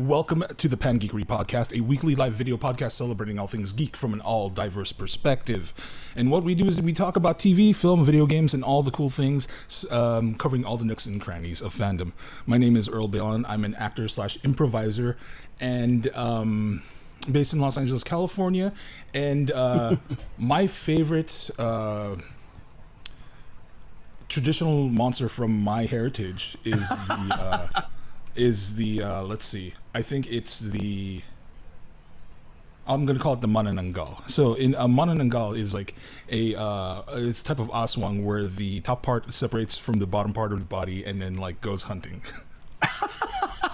Welcome to the PanGeekery podcast, a weekly live video podcast celebrating all things geek from an all diverse perspective. And what we do is we talk about TV, film, video games, and all the cool things, covering all the nooks and crannies of fandom. My name is Earl Balon. I'm an actor slash improviser and based in Los Angeles, California. And my favorite traditional monster from my heritage is the let's see, I think it's the, I'm gonna call it the Manananggal. So in Manananggal is like it's a type of aswang where the top part separates from the bottom part of the body and then like goes hunting.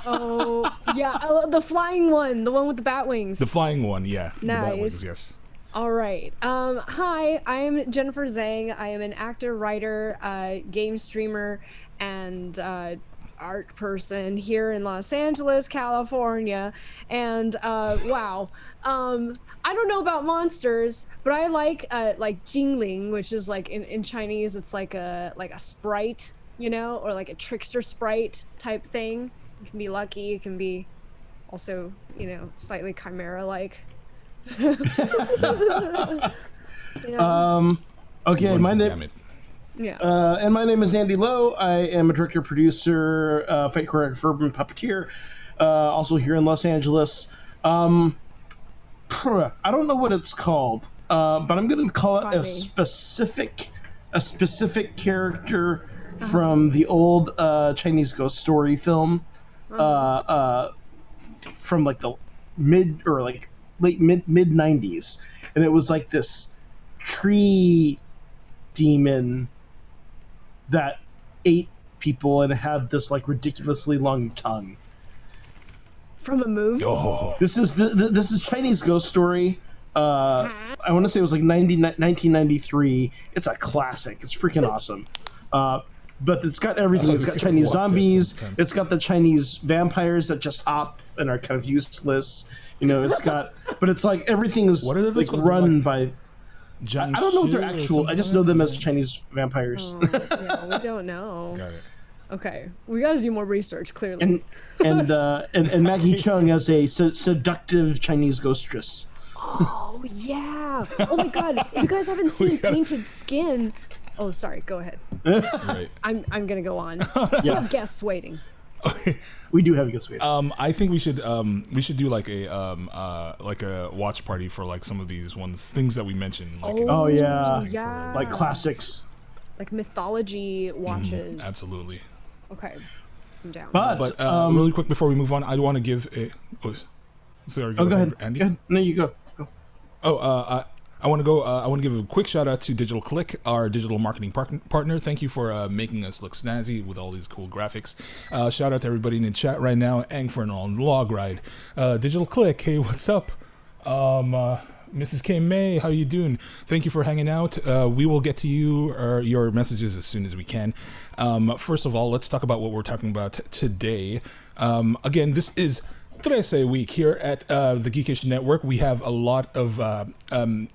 Oh yeah, the flying one, the one with the bat wings. The flying one, yeah. Nice. The bat wings, yes. All right. Hi, I am Jennifer Zhang. I am an actor, writer, game streamer, and art person here in Los Angeles, California. And wow, I don't know about monsters, but I like Jingling, which is like in Chinese, it's like a sprite, you know, or like a trickster sprite type thing. It can be lucky. It can be also, you know, slightly chimera-like. Okay, my name. Yeah. And my name is Andy Lowe. I am a director, producer, fight choreographer, and puppeteer. Also here in Los Angeles. I don't know what it's called, but I'm going to call it a specific character from the old Chinese ghost story film, from like the late mid 90s, and it was like this tree demon that ate people and had this like ridiculously long tongue. From a movie? Oh. This is Chinese ghost story. I want to say it was like 1993. It's a classic. It's freaking awesome. But it's got everything. It's got Chinese zombies. It's got the Chinese vampires that just hop and are kind of useless. You know, it's got, but it's like everything is like run by. Zhang I don't know if they're actual. I just know them as Chinese vampires. Yeah, we don't know. Got it. Okay, we got to do more research. Clearly. And Maggie Chung as a seductive Chinese ghostress. Oh yeah! Oh my God! If you guys haven't seen Painted Skin, oh sorry, go ahead. Right. I'm gonna go on. Yeah. We have guests waiting. We do have a guest waiting. I think we should do like a watch party for like some of these things that we mentioned. Like Yeah. Like classics. Like mythology watches. Absolutely. Okay, I'm down. But really quick before we move on, I want to give a. Sorry. go ahead, Andy. Go ahead. No, you go. I want to give a quick shout out to Digital Click, our digital marketing partner. Thank you for making us look snazzy with all these cool graphics. Shout out to everybody in the chat right now. Ang for an on log ride. Digital Click, hey, what's up? Mrs. K. May, how you doing? Thank you for hanging out. We will get to you or your messages as soon as we can. First of all, let's talk about what we're talking about today. Again, this is Trese week here at the Geekish Network. We have a lot of,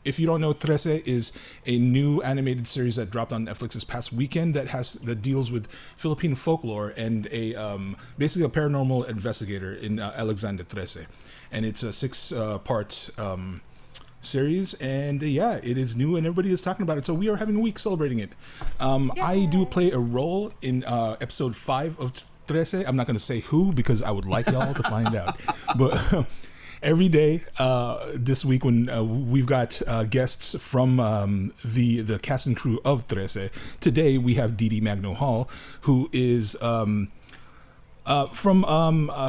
if you don't know, Trese is a new animated series that dropped on Netflix this past weekend that deals with Filipino folklore and basically a paranormal investigator in Alexander Trese. And it's a 6-part series, and yeah, it is new and everybody is talking about it, so we are having a week celebrating it. I do play a role in episode 5 of Trese. I'm not going to say who because I would like y'all to find out, but every day this week when we've got guests from the cast and crew of Trese. Today we have Dee Dee Magno Hall, who is from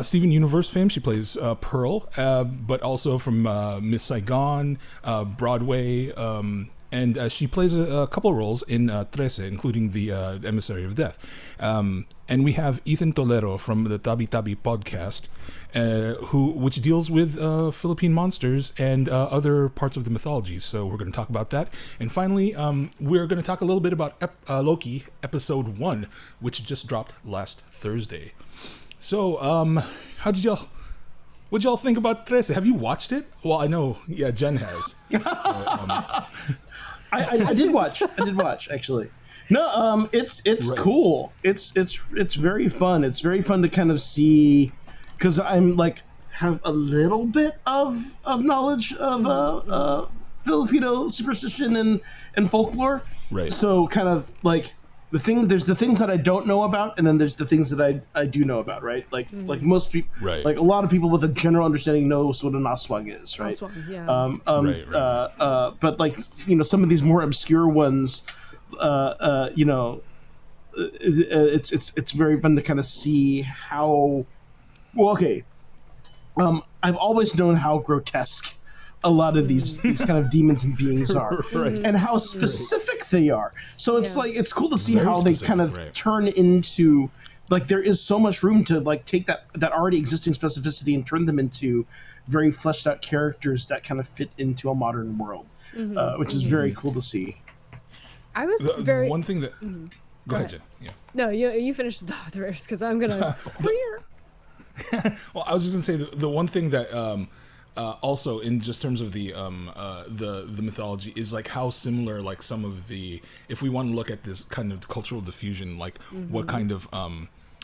Steven Universe fame. She plays Pearl, but also from Miss Saigon, Broadway, and she plays a couple roles in Trese, including the Emissary of Death. And we have Ethan Tolero from the Tabi Tabi podcast, which deals with Philippine monsters and other parts of the mythology. So we're going to talk about that. And finally, we're going to talk a little bit about Loki episode 1, which just dropped last Thursday. So, what'd y'all think about Trese? Have you watched it? Well, I know, yeah, Jen has. I did watch actually. No, it's right. Cool. It's very fun. It's very fun to kind of see, because I'm like have a little bit of knowledge of Filipino superstition and folklore. Right. So kind of like there's the things that I don't know about, and then there's the things that I do know about, right? Like most people, right. like a lot of people with a general understanding knows what an aswang is, right? Aswang, yeah. Right. But like, you know, some of these more obscure ones, you know, it's very fun to kind of see how. Well, okay. I've always known how grotesque a lot of these kind of demons and beings are, right. and how specific they are. So it's like it's cool to see Very how specific, they kind of right. turn into, like, there is so much room to like take that already existing specificity and turn them into very fleshed out characters that kind of fit into a modern world, which is very cool to see. I was The one thing that go ahead, Jen. Yeah. No, you finished the others because I'm gonna. Well, I was just gonna say the one thing that also in just terms of the mythology is like how similar, like some of the, if we want to look at this kind of cultural diffusion, like what kind of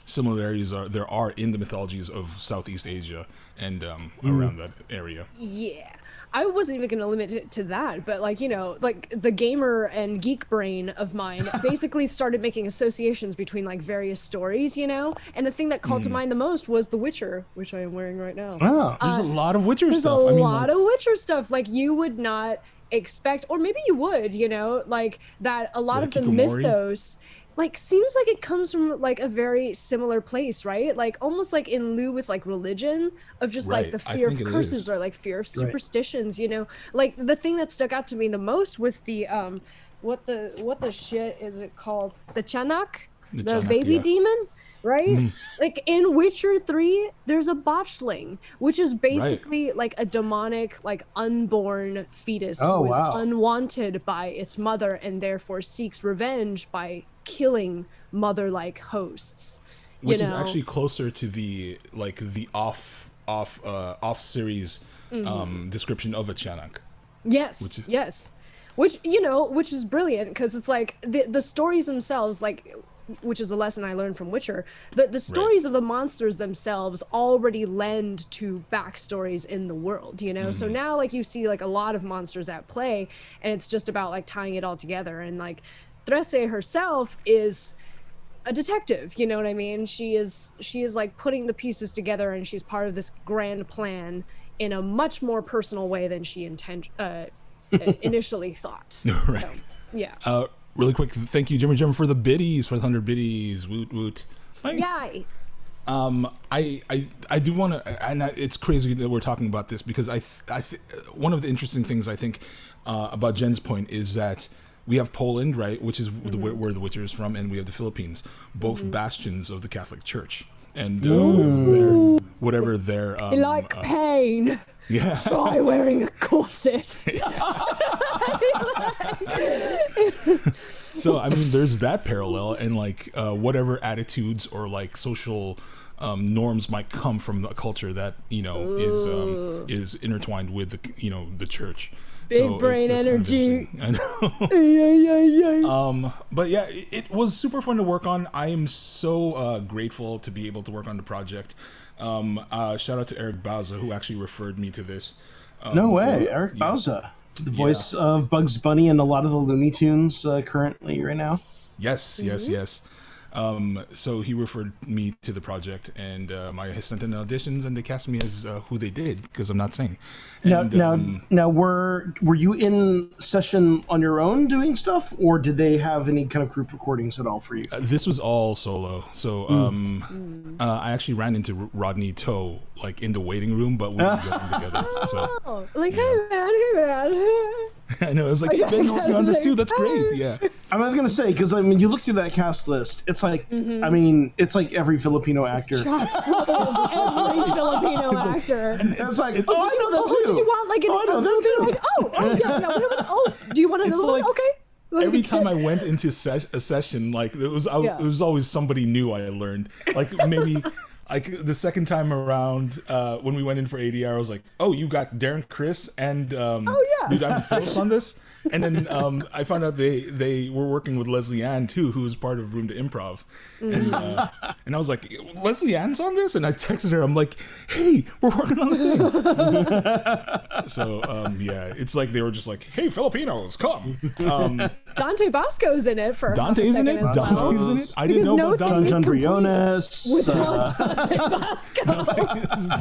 similarities there are in the mythologies of Southeast Asia and around that area. Yeah. I wasn't even going to limit it to that, but like, you know, like the gamer and geek brain of mine basically started making associations between like various stories, you know? And the thing that called to mind the most was The Witcher, which I am wearing right now. Oh. There's a lot of Witcher There's stuff. a lot of Witcher stuff. Like you would not expect, or maybe you would, you know, like that a lot of the Hikikomori? mythos like seems like it comes from like a very similar place, right? Like almost like in lieu with like religion of just like Right. the I fear think of it curses is. or like fear of superstitions, you know? Like the thing that stuck out to me the most was the what the shit is it called? The Chanak, the Chanak, baby yeah. demon, right? Like in Witcher 3, there's a botchling, which is basically like a demonic, like unborn fetus who is unwanted by its mother and therefore seeks revenge by killing mother-like hosts. Which is actually closer to the like the off series description of a Chanak. Yes, yes. Which, you know, which is brilliant because it's like the stories themselves, like, which is a lesson I learned from Witcher, the stories of the monsters themselves already lend to backstories in the world, you know? So now, like, you see, like, a lot of monsters at play, and it's just about, like, tying it all together. And, like, Trese herself is a detective, you know what I mean? She is like, putting the pieces together, and she's part of this grand plan in a much more personal way than she initially thought. Right. So, yeah. Really quick, thank you, Jimmy, for the biddies, for the 100 biddies. Woot woot. Nice. Yay. I do want to, and it's crazy that we're talking about this because one of the interesting things I think about Jen's point is that we have Poland, right, which is where the Witcher is from, and we have the Philippines, both bastions of the Catholic Church, and whatever their pain. Yeah. Try wearing a corset. So I mean, there's that parallel, and like whatever attitudes or like social norms might come from a culture that is intertwined with the church. Big brain energy. Kind of I know. Yeah. But yeah, it was super fun to work on. I am so grateful to be able to work on the project. Shout out to Eric Bauza, who actually referred me to this. No way, Eric Bauza, the voice of Bugs Bunny and a lot of the Looney Tunes currently right now. Yes. So he referred me to the project, and I sent in auditions, and they cast me as who they did because I'm not saying. Now, were you in session on your own doing stuff, or did they have any kind of group recordings at all for you? This was all solo. So I actually ran into Rodney Toe like in the waiting room, but we were working together. So like, hey man. I know. I was like, hey man, you're working on this too. That's great. Yeah. I was gonna say, because I mean, you look through that cast list. It's like, I mean, it's like every Filipino actor. Every Filipino actor. It's like, oh, I know them too. Did you want like I know them too. Like, oh, do you want another one? Okay. Like, every time I went into a session, like it was always somebody new I learned. Like maybe. Like the second time around, when we went in for ADR, I was like, "Oh, you got Darren, Chris, and Dude, I'm Phyllis on this." And then I found out they were working with Leslie Ann too, who was part of Room to Improv. And I was like, Leslie Ann's on this? And I texted her. I'm like, hey, we're working on the thing. So yeah, it's like they were just like, hey, Filipinos, come. Dante Bosco's in it for Dante's in it. Dante's in it. I didn't know about Dante. John Briones. Without Dante Bosco.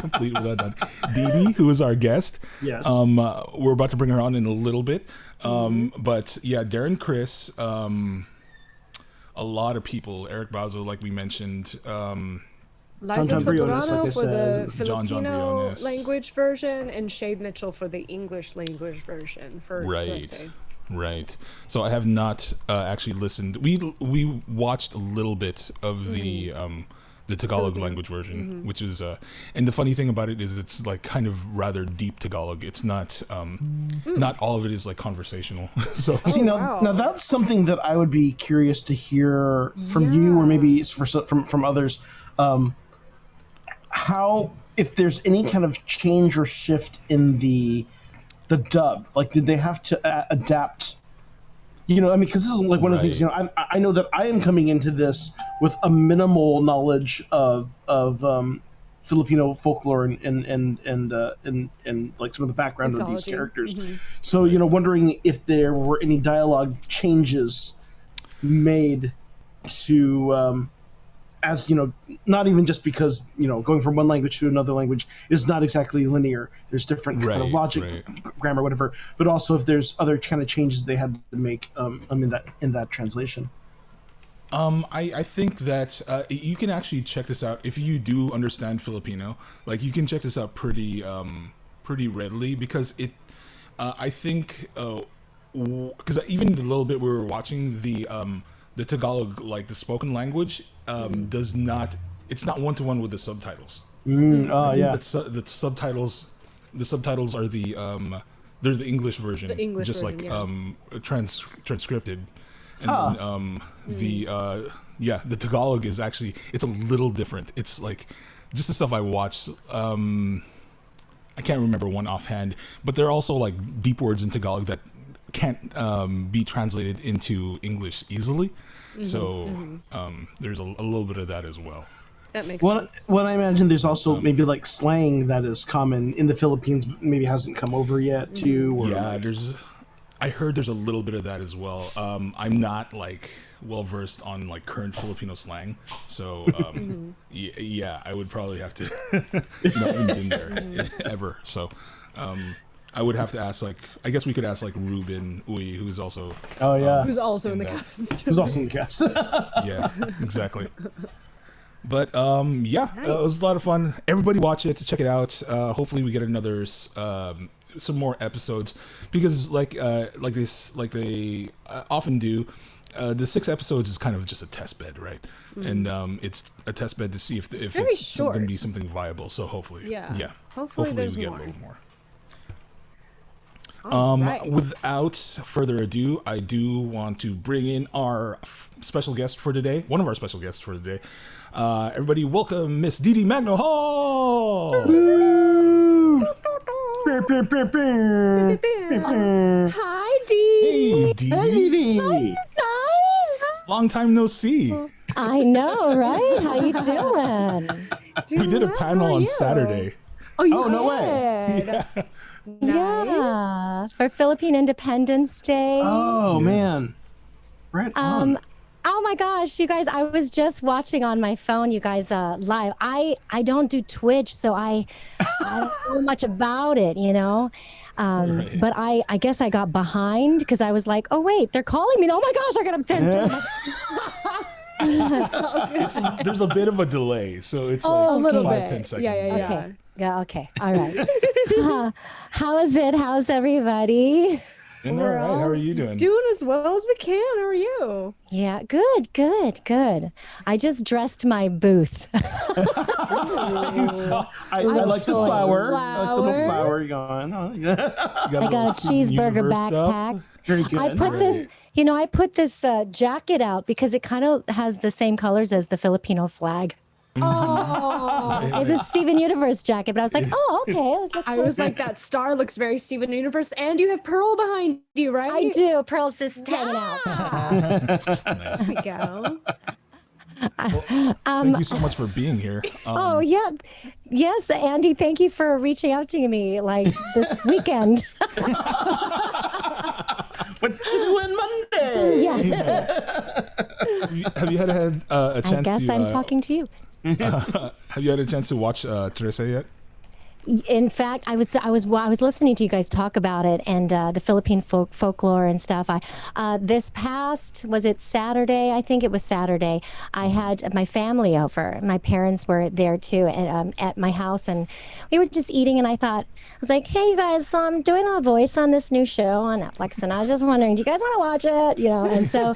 Complete without Dante. Dee Dee, who is our guest. Yes. We're about to bring her on in a little bit. But yeah, Darren Criss, a lot of people, Eric Bazo, like we mentioned, Liza John Briones, Soprano like I for the said. John Filipino Briones. language version, and Shade Mitchell for the English language version for Trese. Right. So I have not actually listened. We watched a little bit of the Tagalog language version, which is and the funny thing about it is it's like kind of rather deep Tagalog. It's not not all of it is like conversational. So See, now that's something that I would be curious to hear from you, or maybe from others. How, if there's any kind of change or shift in the dub, like did they have to adapt? You know, I mean, because this is like one of the things. You know, I know that I am coming into this with a minimal knowledge of Filipino folklore and like some of the background of these characters. So you know, wondering if there were any dialogue changes made to as you know, not even just because, you know, going from one language to another language is not exactly linear. There's different kind of logic, grammar, whatever. But also if there's other kind of changes they had to make in that translation. I think that you can actually check this out if you do understand Filipino. Like you can check this out pretty readily, because it I think because even the little bit we were watching, the Tagalog, like the spoken language, does not, it's not one-to-one with the subtitles. The subtitles are they're the English version, just version, like transcripted, and then the Tagalog is actually, it's a little different. It's like just the stuff I watched. I can't remember one offhand, but there are also like deep words in Tagalog that can't be translated into English easily. So there's a little bit of that as well. That makes sense. Well, I imagine there's also maybe like slang that is common in the Philippines, maybe hasn't come over yet too. Or I heard there's a little bit of that as well. I'm not like well versed on like current Filipino slang, so yeah, I would probably have to not even been there ever. So I would have to ask, like, I guess we could ask like Ruben Uy, who's also who's also in the cast. Who's also in the cast. Yeah, exactly. But yeah, it was a lot of fun. Everybody watch it, check it out. Hopefully we get another some more episodes, because like they often do, the 6 episodes is kind of just a test bed, right? And it's a test bed to see if it's going to be something viable. So hopefully hopefully there's we get more. a little more. Right. Without further ado, I do want to bring in our special guest for today. One of our special guests for today. Everybody, welcome Miss Dee Dee Magno. Hi, Dee. Hey, Dee. Hey, Dee Dee. Guys, Long time no see. I know, right? How you doing? We did a panel on Saturday. Oh, you Oh, no way. did. Yeah, for Philippine Independence Day. Oh man, right on. Oh my gosh, you guys! I was just watching on my phone. You guys, live. I don't do Twitch, so I don't know much about it, you know. But I guess I got behind because I was like, oh wait, they're calling me. Oh my gosh, I gotta. There's a bit of a delay, so it's Oh, like a little 5-10 bit. seconds. Yeah. Yeah. Okay. All right. How is it? How's everybody? And all right, how are you doing? Doing as well as we can. How are you? Yeah, good. I just dressed my booth. I like the flower. I like the little flower going. Oh, yeah. I got a cheeseburger backpack. Very good. I put this jacket out because it kind of has the same colors as the Filipino flag. Oh, It's a Steven Universe jacket, but I was like, oh, okay. Let's look I for was it. like, that star looks very Steven Universe, and you have Pearl behind you, right? I do. Pearl's just hanging out. There we go. Thank you so much for being here. Oh yeah, yes, Andy. Thank you for reaching out to me like this weekend. What you doing Monday? Yeah, Have you had a chance? I guess to, I'm talking to you. Have you had a chance to watch Trese yet? In fact, I was listening to you guys talk about it and the Philippine folklore and stuff. This past, was it Saturday? I think it was Saturday. I had my family over. My parents were there too at my house, and we were just eating. And I was like, "Hey, you guys, so I'm doing a voice on this new show on Netflix, and I was just wondering, do you guys want to watch it? You know?" And so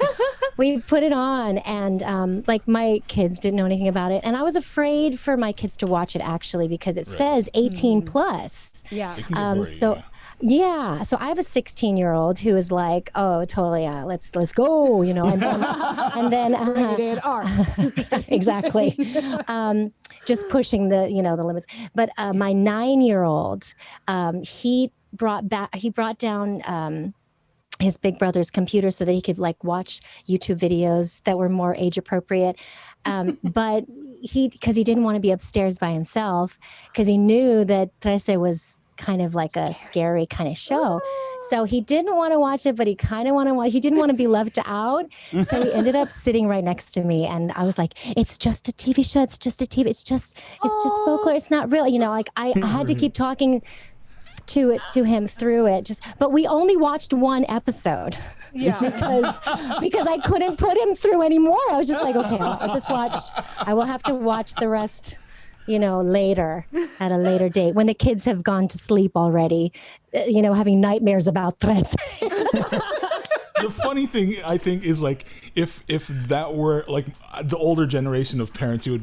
we put it on, and like my kids didn't know anything about it, and I was afraid for my kids to watch it actually because it says 18 plus. Yeah. It can get gory, So yeah. yeah, so I have a 16-year-old who is like, oh, totally, let's go, you know, and then Rated R. exactly, just pushing the the limits. But my 9-year-old, he brought down his big brother's computer so that he could like watch YouTube videos that were more age appropriate. But because he didn't want to be upstairs by himself, because he knew that Trece was kind of like a scary kind of show. So he didn't want to watch it, but he kind of he didn't want to be left out. So he ended up sitting right next to me. And I was like, it's just a TV show. It's just a TV. It's just folklore. It's not real. You know, like I had to keep talking to him through it, but we only watched one episode. Yeah. because I couldn't put him through anymore. I was just like, okay, I'll just watch. I will have to watch the rest, later at a later date when the kids have gone to sleep already, having nightmares about threats. The funny thing I think is like if that were like the older generation of parents, it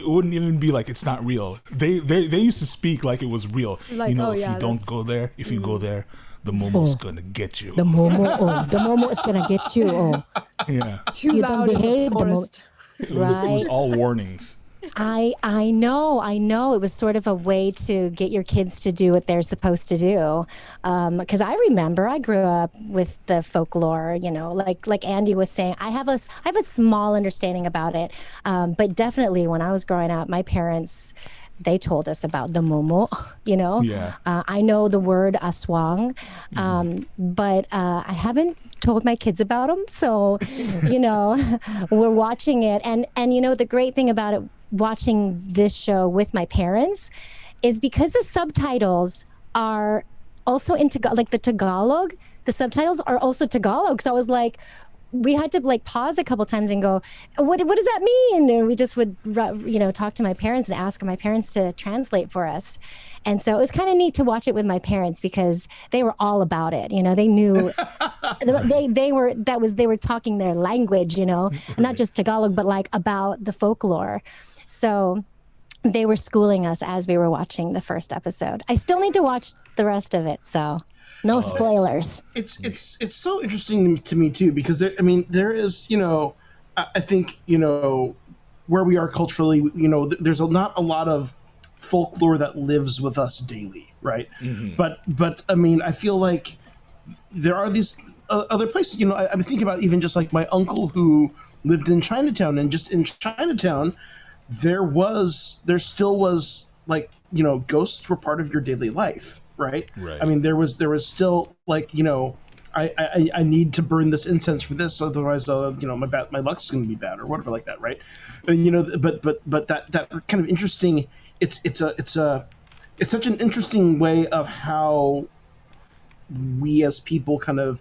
wouldn't even be like it's not real. They used to speak like it was real. Like, if you don't go there, if you go there, the Momo's gonna get you. The Momo is gonna get you. Oh. Yeah. Too You loud don't in behave, the the forest. It was all warnings. I know. It was sort of a way to get your kids to do what they're supposed to do. Because I remember I grew up with the folklore, like Andy was saying. I have a small understanding about it, but definitely when I was growing up, my parents, they told us about the Momo, Yeah. I know the word aswang, but I haven't told my kids about them. So, we're watching it. And the great thing about it, watching this show with my parents, is because the subtitles are also in Tagalog, like the Tagalog, the subtitles are also Tagalog. So I was like, we had to like pause a couple times and go, what does that mean? And we just would, talk to my parents and ask my parents to translate for us. And so it was kind of neat to watch it with my parents because they were all about it. They knew they were talking their language, not just Tagalog, but like about the folklore. So they were schooling us as we were watching the first episode. I still need to watch the rest of it. So no spoilers. It's so interesting to me too, because there is, I think, where we are culturally, there's not a lot of folklore that lives with us daily, right? Mm-hmm. But I feel like there are these other places, I'm thinking about even just like my uncle who lived in Chinatown, and just in Chinatown, there still was like, ghosts were part of your daily life, right? Right. There was still like, I need to burn this incense for this, otherwise, my luck's going to be bad or whatever like that, right? But that kind of interesting. It's such an interesting way of how we as people kind of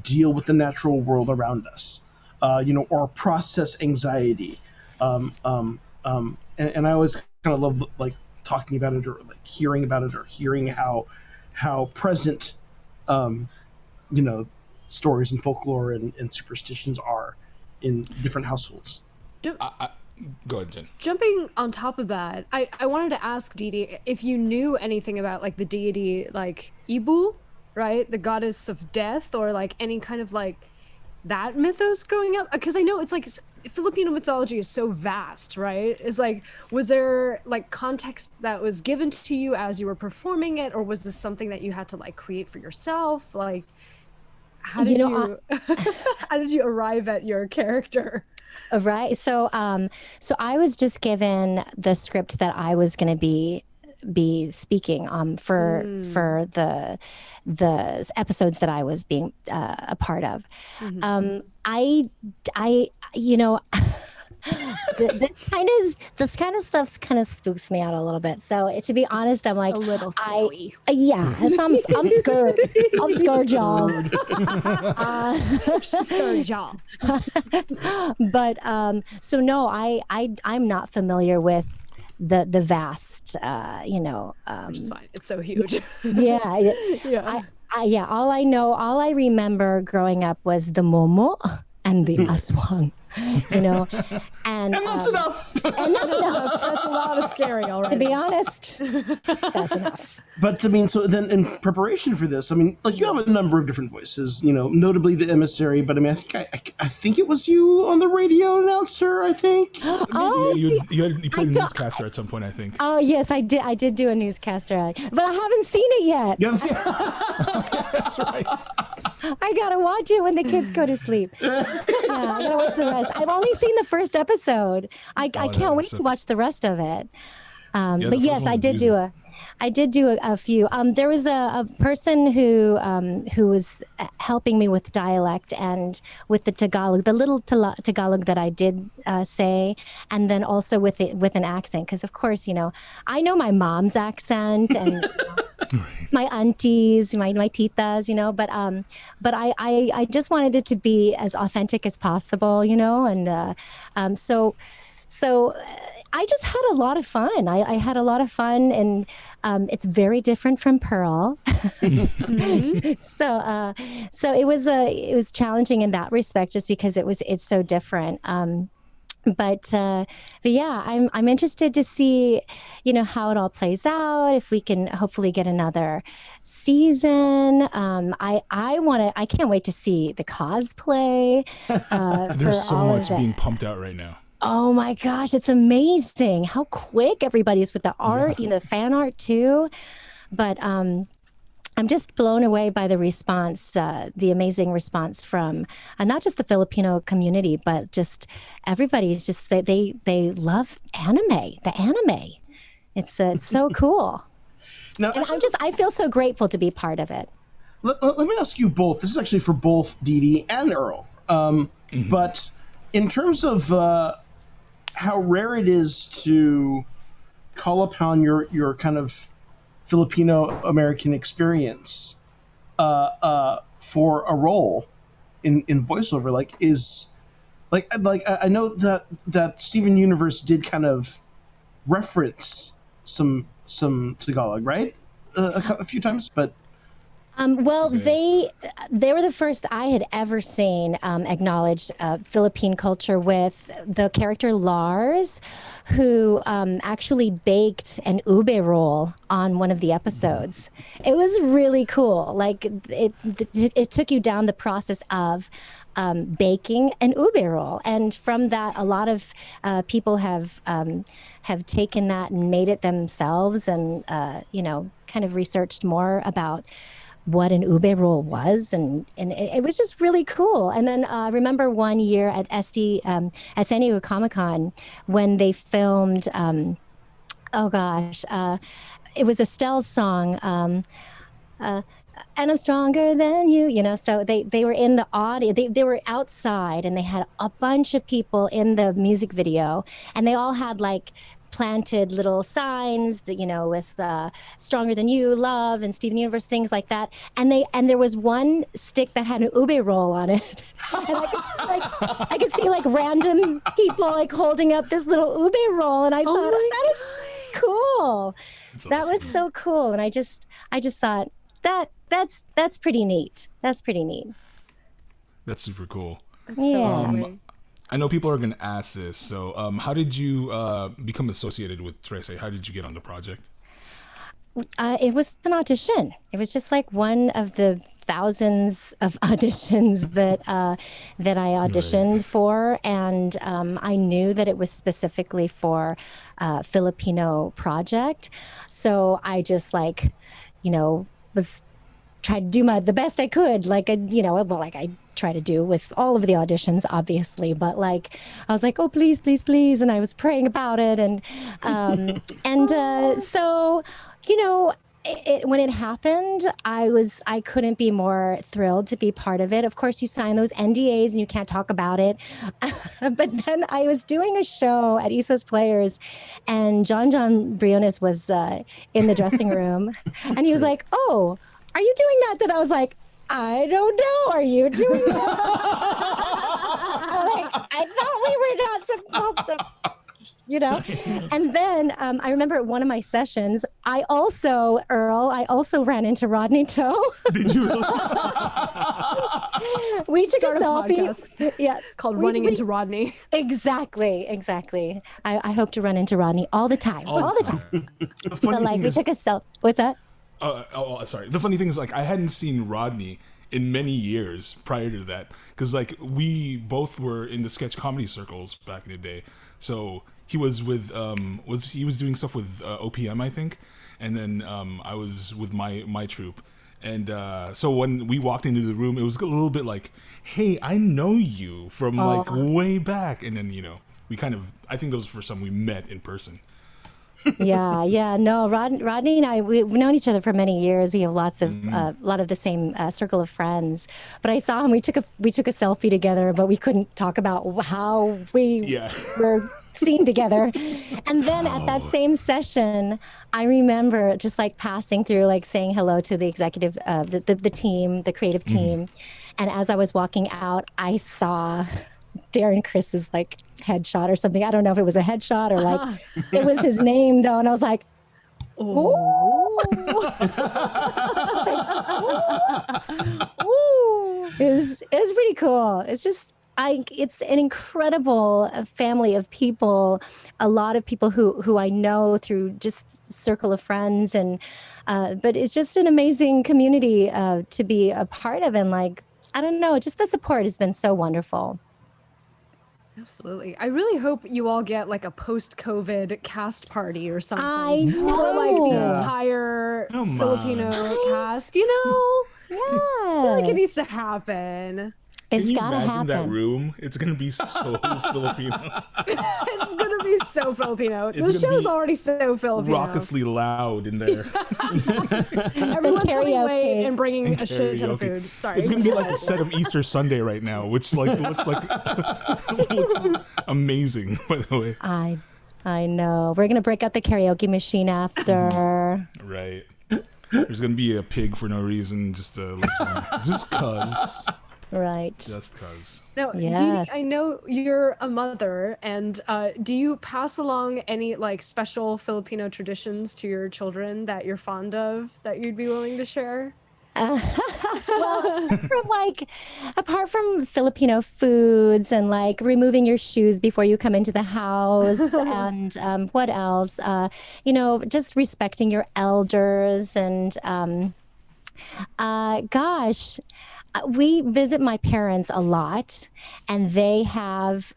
deal with the natural world around us, or process anxiety. And I always kind of love like talking about it, or like hearing about it, or hearing how present, stories and folklore and superstitions are in different households. Go ahead, Jen. Jumping on top of that, I wanted to ask Dee Dee if you knew anything about like the deity, like Ibu, right? The goddess of death, or like any kind of like that mythos growing up. Because I know it's like Filipino mythology is so vast, right? It's like, was there like context that was given to you as you were performing it, or was this something that you had to like create for yourself? Like, how did how did you arrive at your character? Right. So I was just given the script that I was going to be speaking for the episodes that I was being a part of. I you know this kind of stuff kind of spooks me out a little bit. So to be honest, I'm like A little scary. I'm scared. I'm scared, y'all. Scared, y'all. But so no, I'm not familiar with the vast Which is fine. It's so huge. yeah Yeah. yeah, all I remember growing up was the momo and the aswang, and that's enough. and that's enough. That's a lot of scary already. To be honest, that's enough. But I mean, so then in preparation for this, I mean, like you have a number of different voices, notably the emissary. But I mean, I think it was you on the radio announcer. I think. Oh, You played a newscaster at some point, I think. oh yes, I did. I did do a newscaster, but I haven't seen it yet. You haven't seen- That's right. I gotta watch it when the kids go to sleep. Yeah, I gotta watch the rest. I've only seen the first episode. I can't wait to watch the rest of it. But yes, I did do a few. There was a person who was helping me with dialect and with the Tagalog, the little Tagalog that I did say, and then also with an accent, because of course, I know my mom's accent and my aunties, my titas, but I just wanted it to be as authentic as possible, and so I just had a lot of fun. I had a lot of fun, and it's very different from Pearl. So it was challenging in that respect, just because it's so different. But yeah, I'm interested to see, how it all plays out. If we can hopefully get another season. I can't wait to see the cosplay. There's so much being pumped out right now. Oh my gosh, it's amazing how quick everybody is with the art, the fan art too. But I'm just blown away by the response, the amazing response from not just the Filipino community, but just everybody. Is just they love anime, the anime. It's so cool. Now, And I feel so grateful to be part of it. let me ask you both. This is actually for both Dee Dee and Earl. But in terms of how rare it is to call upon your kind of Filipino American experience for a role in voiceover, I know that Steven Universe did kind of reference some Tagalog, right? A few times, but Well, they were the first I had ever seen acknowledge Philippine culture with the character Lars, who actually baked an ube roll on one of the episodes. It was really cool. Like it took you down the process of baking an ube roll, and from that, a lot of people have taken that and made it themselves, and kind of researched more about what an ube roll was, and it was just really cool. And then I remember one year at at San Diego Comic-Con when they filmed it was Estelle's song, and I'm stronger than you, so they were in the audio, they were outside, and they had a bunch of people in the music video, and they all had like planted little signs that, with stronger than you, love, and Steven Universe, things like that. And there was one stick that had an ube roll on it. And I could see like random people like holding up this little ube roll, and I thought that is cool. That was so cool. And I just thought that's pretty neat. That's pretty neat. That's super cool. Yeah. I know people are going to ask this. So how did you become associated with Trese? How did you get on the project? It was an audition. It was just like one of the thousands of auditions that I auditioned for, and I knew that it was specifically for a Filipino project. So I just was trying to do the best I could, like I try to do with all of the auditions, obviously, but like I was like, oh, please, please, please, and I was praying about it, and so when it happened, I couldn't be more thrilled to be part of it. Of course, you sign those NDAs and you can't talk about it. But then I was doing a show at Iso's Players, and John Briones was in the dressing room, and he was like, "Oh, are you doing that?" And I was like, "I don't know. Are you doing that?" I thought we were not supposed to. And then I remember at one of my sessions, I also ran into Rodney Toe. Did you really? We took Start a selfie. Yeah, called Running Into Rodney. Exactly. I hope to run into Rodney all the time. All the time. But we took a selfie. What's that? Sorry. The funny thing is, I hadn't seen Rodney in many years prior to that, because we both were in the sketch comedy circles back in the day. So he was with he was doing stuff with OPM, I think, and then I was with my troupe, and so when we walked into the room, it was a little bit like, hey, I know you from way back, and then we kind of, I think that was the first time we met in person. Yeah. No, Rodney and I, we've known each other for many years. We have lots of a lot of the same circle of friends. But I saw him. We took a selfie together, but we couldn't talk about how we were seen together. And then at that same session, I remember just passing through, saying hello to the executive, the team, the creative team. And as I was walking out, I saw Darren Chris's headshot or something. I don't know if it was a headshot or it was his name though, and I was like, "Ooh." It's pretty cool. It's just it's an incredible family of people, a lot of people who I know through just circle of friends, and but it's just an amazing community to be a part of, and I don't know, just the support has been so wonderful. Absolutely. I really hope you all get a post-COVID cast party or something. I know. For the entire Filipino cast, Yeah. I feel like it needs to happen. It's Can you gotta imagine happen. that room? It's gonna be so Filipino. It's going to be so Filipino. It's The gonna show's be already so Filipino. Raucously loud in there. Everyone's coming karaoke. late and bringing a shit ton of Karaoke. food. Sorry. It's gonna be like a set of Easter Sunday right now, which looks amazing. By the way, I know. We're gonna break out the karaoke machine after. right? There's gonna be a pig for no reason, just cause. Right. Just cause. Now, Yes. Dee Dee, I know you're a mother, and do you pass along any special Filipino traditions to your children that you're fond of that you'd be willing to share? Well, apart from Filipino foods and removing your shoes before you come into the house, and what else? Just respecting your elders, and gosh, we visit my parents a lot, and they have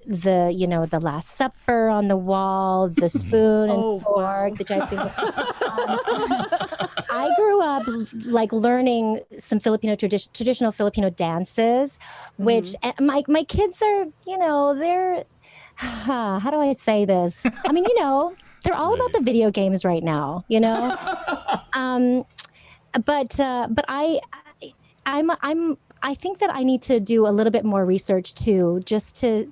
the Last Supper on the wall, the spoon and fork, the giant spoon. I grew up learning some Filipino traditional Filipino dances, which my kids are, they're how do I say this? I mean, they're all about the video games right now, but I think that I need to do a little bit more research too, just to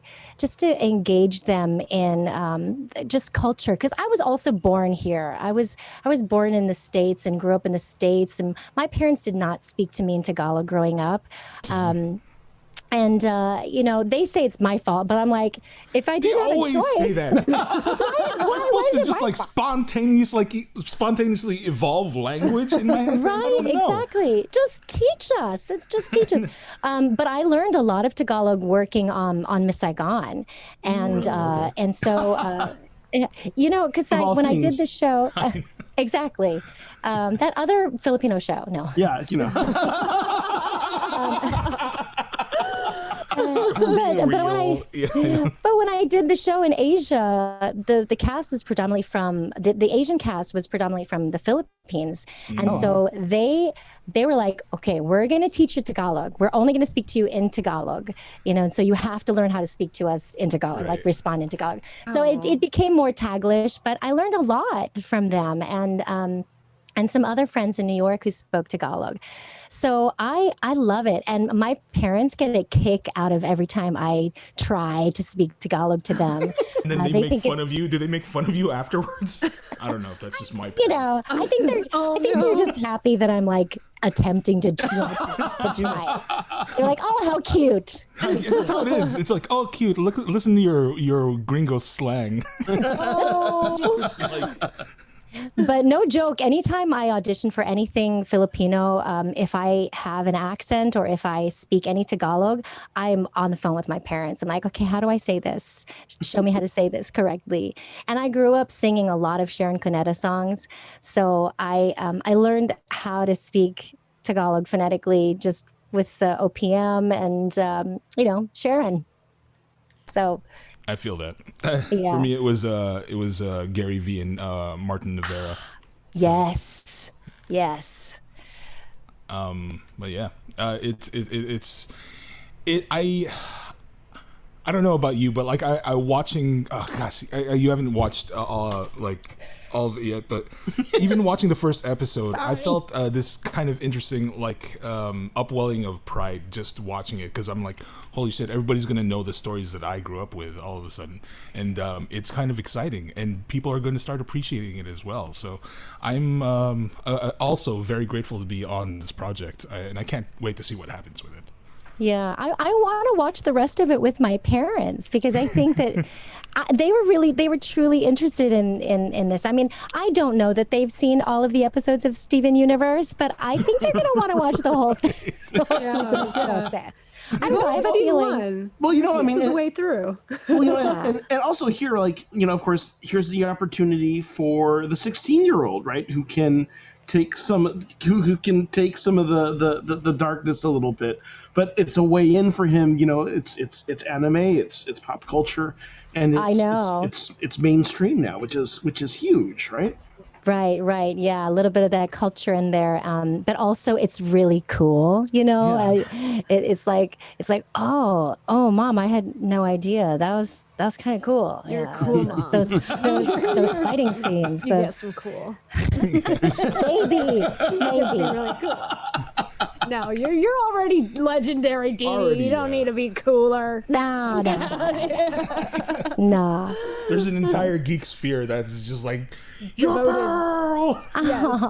engage them in just culture. Because I was also born here. I was born in the States and grew up in the States, and my parents did not speak to me in Tagalog growing up. And they say it's my fault, but I'm like, if I didn't have a choice, always say that. We're supposed to just spontaneously evolve language in my head. Right, exactly. Just teach us. Just teach us. But I learned a lot of Tagalog working on Miss Saigon, and so because when I did the show. Exactly. That other Filipino show. No. Yeah, you know. But when I did the show in Asia, the cast was predominantly from the Asian cast was predominantly from the Philippines, and so they were like, okay, we're going to teach you Tagalog. We're only going to speak to you in Tagalog, and so you have to learn how to speak to us in Tagalog, like respond in Tagalog. So it became more Taglish, but I learned a lot from them and some other friends in New York who spoke Tagalog. So I love it. And my parents get a kick out of every time I try to speak Tagalog to them. And then they make fun of you? Do they make fun of you afterwards? I don't know if that's just my parents. I think they're just happy that I'm like attempting to try it. They're like, oh, how cute. That's how it is. It's like, oh, cute. Listen to your gringo slang. That's what it's like. But no joke, anytime I audition for anything Filipino, if I have an accent or if I speak any Tagalog, I'm on the phone with my parents. I'm like, okay, how do I say this? Show me how to say this correctly. And I grew up singing a lot of Sharon Cuneta songs. So I learned how to speak Tagalog phonetically just with the OPM and, Sharon. So... I feel that. For me, it was Gary Vee and Martin Rivera. Yes. But yeah, I don't know about you, but like I watching. Oh gosh, you haven't watched like all of it yet, but even watching the first episode, I felt this kind of interesting like upwelling of pride just watching it, because I'm like, holy shit, everybody's gonna know the stories that I grew up with all of a sudden, and it's kind of exciting, and people are going to start appreciating it as well. So I'm also very grateful to be on this project, and I can't wait to see what happens with it. Yeah, I want to watch the rest of it with my parents, because I think that they were truly interested in this. I mean, I don't know that they've seen all of the episodes of Steven Universe, but I think they're going to want to watch the whole thing. I don't know. I have a feeling. Well, the way through. Well, and also here, like, of course, here's the opportunity for the 16-year-old, right, who can take some of the darkness a little bit, but it's a way in for him. It's anime, it's pop culture, and it's mainstream now, which is huge, right? Right. Yeah, a little bit of that culture in there, but also it's really cool. It's like, oh, mom, I had no idea. That was kind of cool. You're cool, mom. Those fighting scenes. You get some cool. Maybe. Really cool. No, you're already legendary, Dee. You don't need to be cooler. No. There's an entire geek sphere that's just like, your girl. Yes.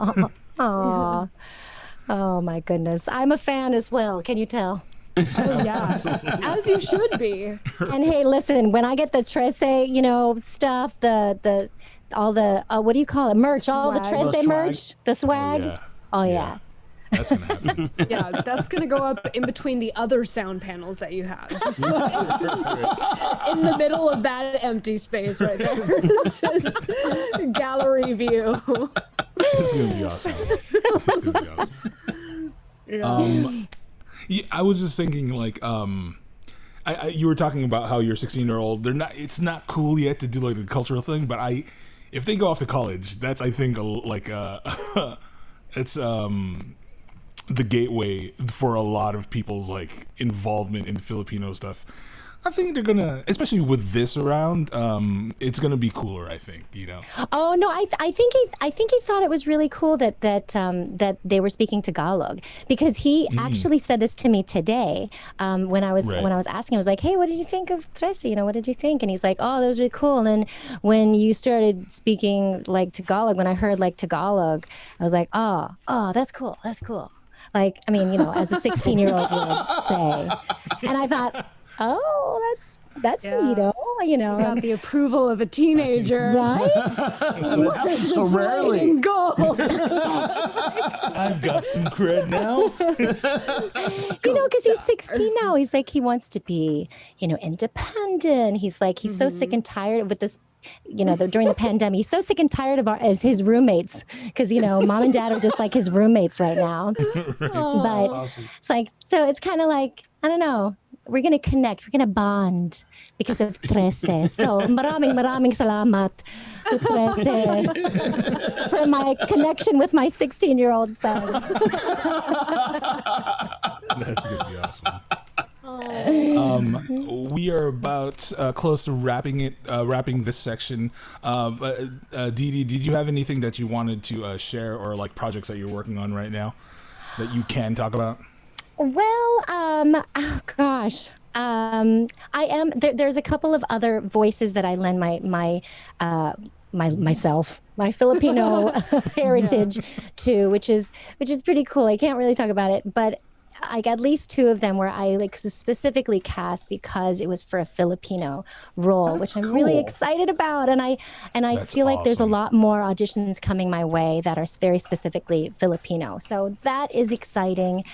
Oh my goodness, I'm a fan as well. Can you tell? Oh yeah, as you should be. And hey, listen, when I get the Trese, stuff, the all the what do you call it? Merch, all the Trese merch, the swag. Oh yeah. That's gonna happen. Yeah, that's gonna go up in between the other sound panels that you have. Just in the middle of that empty space right there. It's just gallery view. It's gonna be awesome. Yeah, I was just thinking, like, you were talking about how you're 16-year-old. It's not cool yet to do like the cultural thing, but if they go off to college, that's, I think, it's the gateway for a lot of people's like involvement in Filipino stuff. I think they're gonna, especially with this around, it's gonna be cooler. I think, Oh no, I think he thought it was really cool that they were speaking Tagalog, because he actually said this to me today when I was asking. I was like, hey, what did you think of Trese? What did you think? And he's like, oh, that was really cool. And then when you started speaking like Tagalog, when I heard like Tagalog, I was like, oh, that's cool. Like, I mean, as a 16-year-old would say. And I thought, oh, that's neato, Got the approval of a teenager, right? That happens so rarely. In gold. I've got some cred now. Because he's 16 now. He's like, he wants to be, independent. He's like, he's so sick and tired with this during the pandemic. He's so sick and tired of his roommates because, mom and dad are just like his roommates right now. But awesome. it's like, so it's kind of like, I don't know. We're going to connect. We're going to bond because of Trese. So maraming salamat to Trese for my connection with my 16-year-old son. That's going to be awesome. We are about close to wrapping this section. Dee Dee, did you have anything that you wanted to share, or like projects that you're working on right now that you can talk about? Well, oh gosh. I am there's a couple of other voices that I lend myself, my Filipino heritage to, which is pretty cool. I can't really talk about it, but like at least two of them where I like specifically cast because it was for a Filipino role, which I'm really excited about. And I feel like there's a lot more auditions coming my way that are very specifically Filipino. So that is exciting.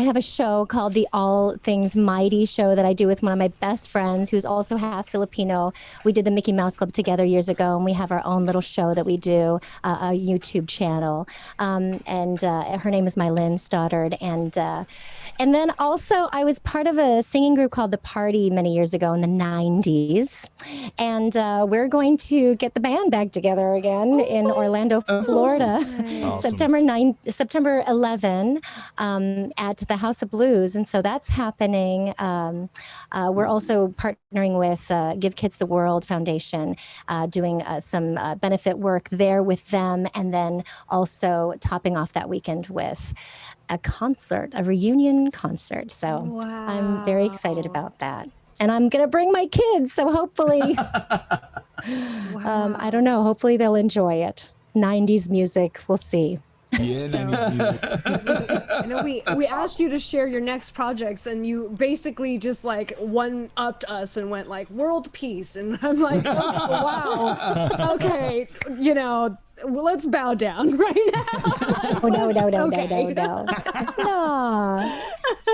I have a show called the All Things Mighty show that I do with one of my best friends who's also half Filipino. We did the Mickey Mouse Club together years ago, and we have our own little show that we do, a YouTube channel. And her name is Mylene Stoddard. And then also I was part of a singing group called The Party many years ago in the 90s. And we're going to get the band back together again in Orlando, Florida, Awesome. September 11 at the House of Blues. And so that's happening. We're also partnering with Give Kids the World Foundation, doing some benefit work there with them. And then also topping off that weekend with a concert, a reunion concert. So I'm very excited about that. And I'm going to bring my kids. So hopefully, I don't know, hopefully they'll enjoy it. 90s music, we'll see. Yeah, 90s music. I know we asked you to share your next projects, and you basically just like one-upped us and went like world peace, and I'm like, oh, wow, okay, let's bow down right now. Oh no.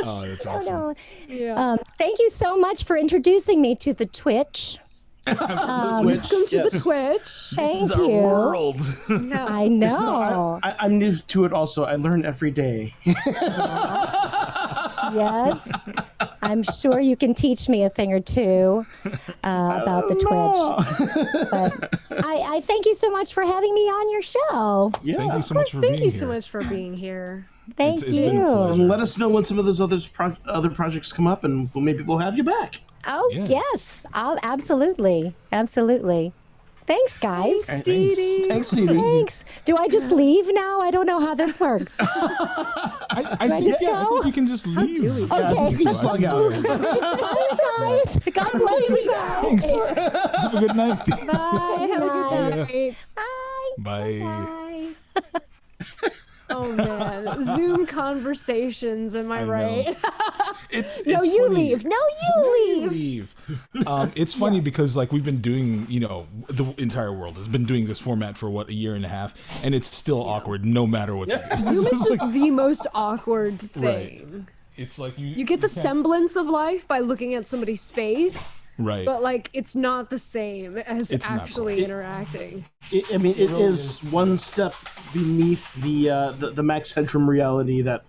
Oh, that's awesome. Yeah. Thank you so much for introducing me to the Twitch. Welcome to the Twitch. Thank This is our you. world. No. I know. I'm new to it also. I learn every day. Yes. I'm sure you can teach me a thing or two about the Twitch. But I thank you so much for having me on your show. Yeah. Thank you so much for Thank being you here. so much for being here. Thank It's been a you. pleasure. Let us know when some of those other projects come up, and maybe we'll have you back. Oh, Yeah. yes. Absolutely. Thanks, guys. Thanks, Dee Dee. Thanks, Dee Dee. Thanks. Do I just leave now? I don't know how this works. I just think go? you can just leave. do we go? Yeah, I think you can just So I log don't out. know. Bye, guys. God bless you guys. Thanks. Have a good night. Bye. Have a good night. Bye. Bye. Oh man, Zoom conversations. Am I I know. right? It's No, you funny. leave. No, you leave. It's funny because like we've been doing, the entire world has been doing this format for a year and a half, and it's still awkward no matter what you do. Zoom is just the most awkward Right. thing. It's like You get the can't- semblance of life by looking at somebody's face, right. but like it's not the same as It's not actually quite. interacting. It is one step beneath the Max Headroom reality that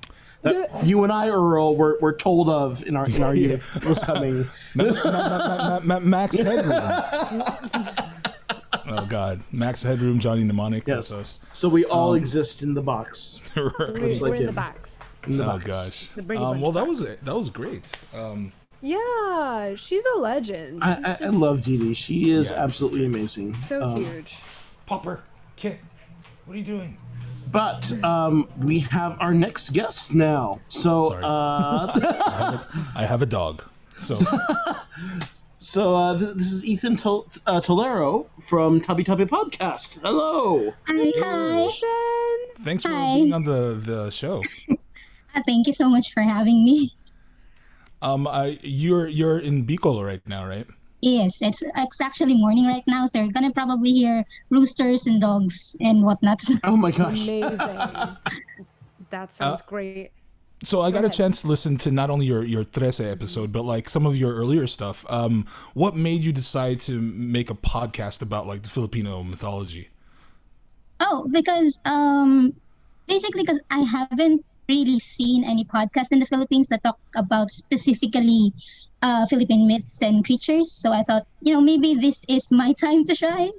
you and I, Earl, were told of in our youth was coming. Max Headroom. Oh God, Max Headroom, Johnny Mnemonic. Yes. That's us. So we all exist in the box. Right. We're in him. the box. In the Oh box. gosh. The Brady Bunch Well, that box. was it. That was great. Yeah, she's a legend. She's I just love Dee Dee. She is Yeah. absolutely amazing. so huge. Popper, Kit, what are you doing? But we have our next guest now. So Sorry. I have a dog. So this is Ethan Tolero from Tabi Tabi Podcast. Hello. Hi. thanks for Hi. being on the show. Thank you so much for having me. You're in Bicol right now, right? Yes, it's actually morning right now, so you're gonna probably hear roosters and dogs and whatnot. Oh my gosh. Amazing. That sounds great. So I got a chance to listen to not only your Trese episode, but like some of your earlier stuff. What made you decide to make a podcast about like the Filipino mythology? Oh, because basically because I haven't really seen any podcast in the Philippines that talk about specifically Philippine myths and creatures. So I thought, maybe this is my time to shine.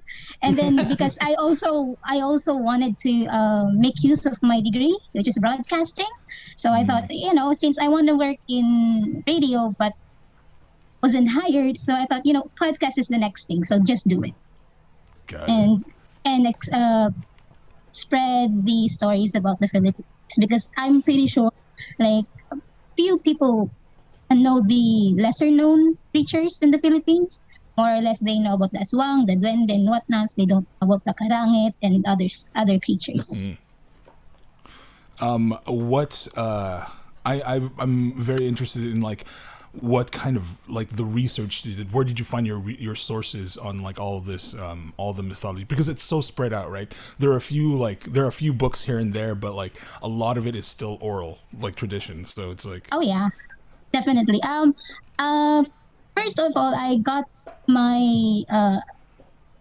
And then because I also wanted to make use of my degree, which is broadcasting. So I thought, since I want to work in radio but wasn't hired, so I thought, podcast is the next thing. So just do it. Got it. And spread the stories about the Philippines, because I'm pretty sure like few people know the lesser known creatures in the Philippines. More or less they know about the aswang, the duende and whatnots. They don't know about the karangit and other creatures. I'm very interested in like what kind of like the research you did. Where did you find your sources on like all this all the mythology, because it's so spread out, right? There are a few books here and there, but like a lot of it is still oral, like tradition. So it's like, oh yeah, definitely. First of all, I got my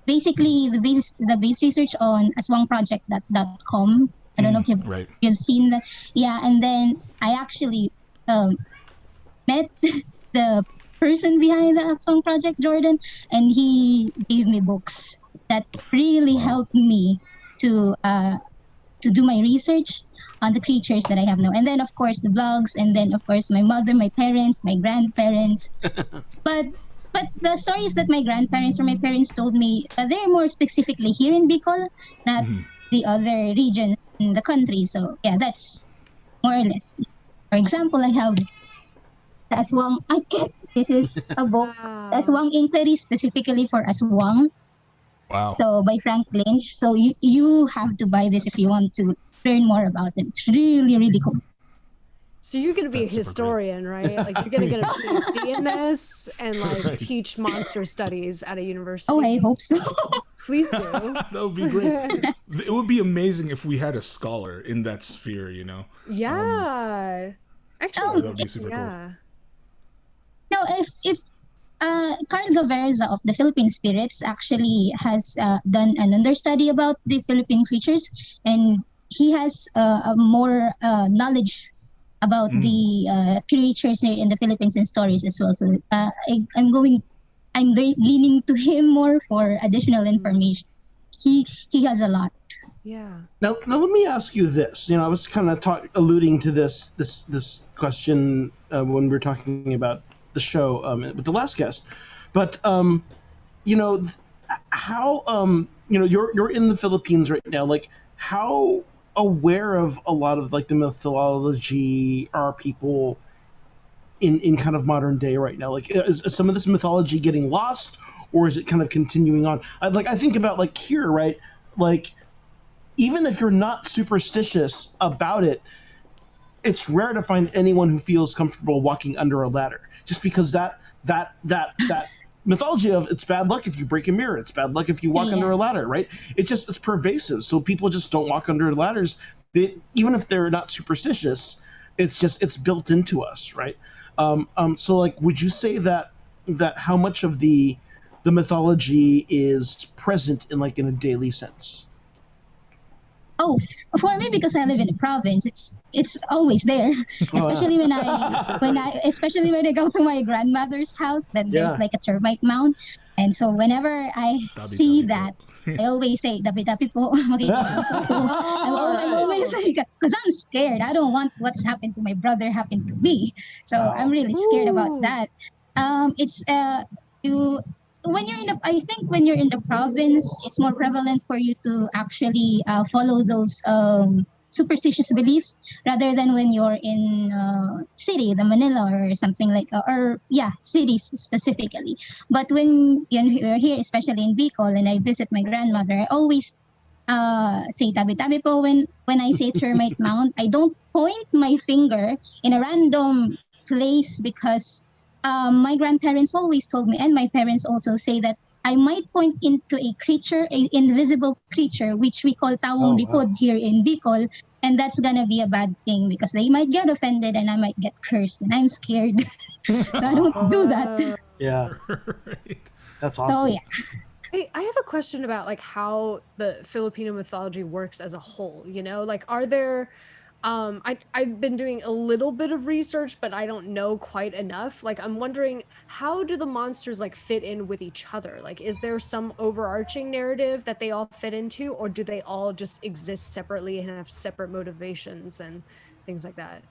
basically the base research on aswangproject.com. I don't know if you've seen that. Yeah, and then I actually met the person behind the Aswang Project, Jordan, and he gave me books that really helped me to do my research on the creatures that I have now. And then of course the blogs, and then of course my mother, my parents, my grandparents. but the stories that my grandparents or my parents told me, they're more specifically here in Bicol, not the other region in the country. So yeah, that's more or less. For example, I have the Aswang. This is a book, Aswang Inquiry, specifically for Aswang. wow. So by Frank Lynch. So you have to buy this if you want to learn more about them. It's really, really cool. So you're going to be a historian, right? Like you're going to get a PhD in this and like teach monster studies at a university. Oh, I hope so. Please do. That would be great. It would be amazing if we had a scholar in that sphere, Yeah. Actually, that would be super cool. No, if Carl Gaverza of the Philippine Spirits actually has done an understudy about the Philippine creatures, and he has a more knowledge about the creatures here in the Philippines and stories as well. So I'm leaning to him more for additional information. He has a lot. Yeah. Now let me ask you this. I was kind of alluding to this question when we were talking about the show with the last guest, but how you're in the Philippines right now. Like, how aware of a lot of like the mythology are people in kind of modern day right now? Like, is some of this mythology getting lost, or is it kind of continuing on? I think about like here, right? Like, even if you're not superstitious about it, it's rare to find anyone who feels comfortable walking under a ladder, just because that mythology of it's bad luck if you break a mirror, it's bad luck if you walk under a ladder, right? It's pervasive. So people just don't walk under ladders. Even if they're not superstitious, it's built into us, right? So like, would you say that how much of the mythology is present in a daily sense? Oh, for me, because I live in the province, it's always there. Especially when I go to my grandmother's house, then there's like a termite mound, and so whenever I see that, I always say "Tabi Tabi po." I'm always like, because I'm scared. I don't want what's happened to my brother happen to me, so I'm really scared about that. I think when you're in the province, it's more prevalent for you to actually follow those superstitious beliefs rather than when you're in city, the Manila or something like, cities specifically. But when you're here, especially in Bicol, and I visit my grandmother, I always say "Tabi Tabi po" when I say termite mound. I don't point my finger in a random place, because my grandparents always told me, and my parents also say, that I might point into a creature, an invisible creature, which we call tawong likod here in Bicol, And that's gonna be a bad thing because they might get offended and I might get cursed, and I'm scared. So I don't do that. Yeah, Right. that's So awesome. yeah. I have a question about like how the Filipino mythology works as a whole, you know? Like are there I've been doing a little bit of research, but I don't know quite enough. Like I'm wondering, how do the monsters like fit in with each other? Like is there some overarching narrative that they all fit into, or do they all just exist separately and have separate motivations and things like that?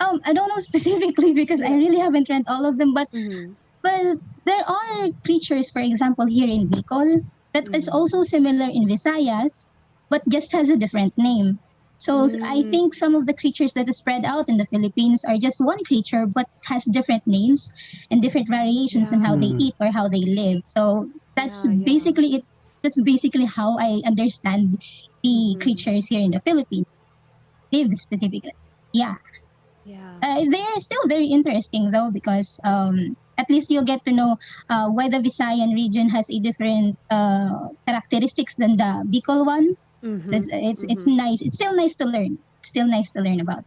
I don't know specifically because I really haven't read all of them, but Mm-hmm. there are creatures, for example, here in Bicol that is also similar in Visayas, but just has a different name. So I think some of the creatures that are spread out in the Philippines are just one creature, but has different names and different variations in how they eat or how they live. So that's basically it. That's basically how I understand the creatures here in the Philippines live specifically. Yeah. Yeah. They are still very interesting though because at least you'll get to know why the Visayan region has a different characteristics than the Bicol ones. So it's nice. It's still nice to learn. It's still nice to learn about.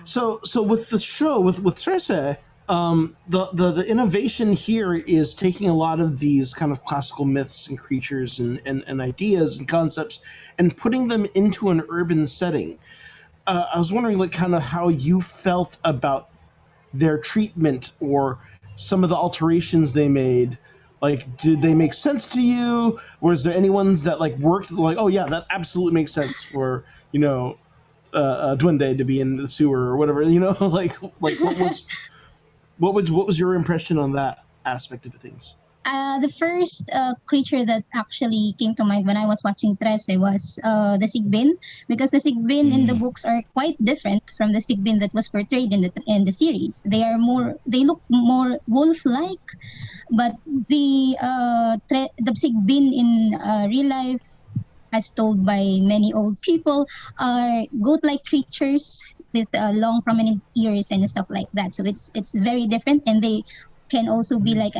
So with the show with Trese, the innovation here is taking a lot of these kind of classical myths and creatures and ideas and concepts and putting them into an urban setting. I was wondering, like, kind of how you felt about their treatment or some of the alterations they made. Like, did they make sense to you? Was there any ones that like worked? Like, oh yeah, that absolutely makes sense for Duende to be in the sewer or whatever. Like what was your impression on that aspect of things? The first creature that actually came to mind when I was watching Trese was the Sigbin, because the Sigbin in the books are quite different from the Sigbin that was portrayed in the series. They look more wolf-like, but the Sigbin in real life, as told by many old people, are goat-like creatures with long prominent ears and stuff like that. So it's very different, and they can also be like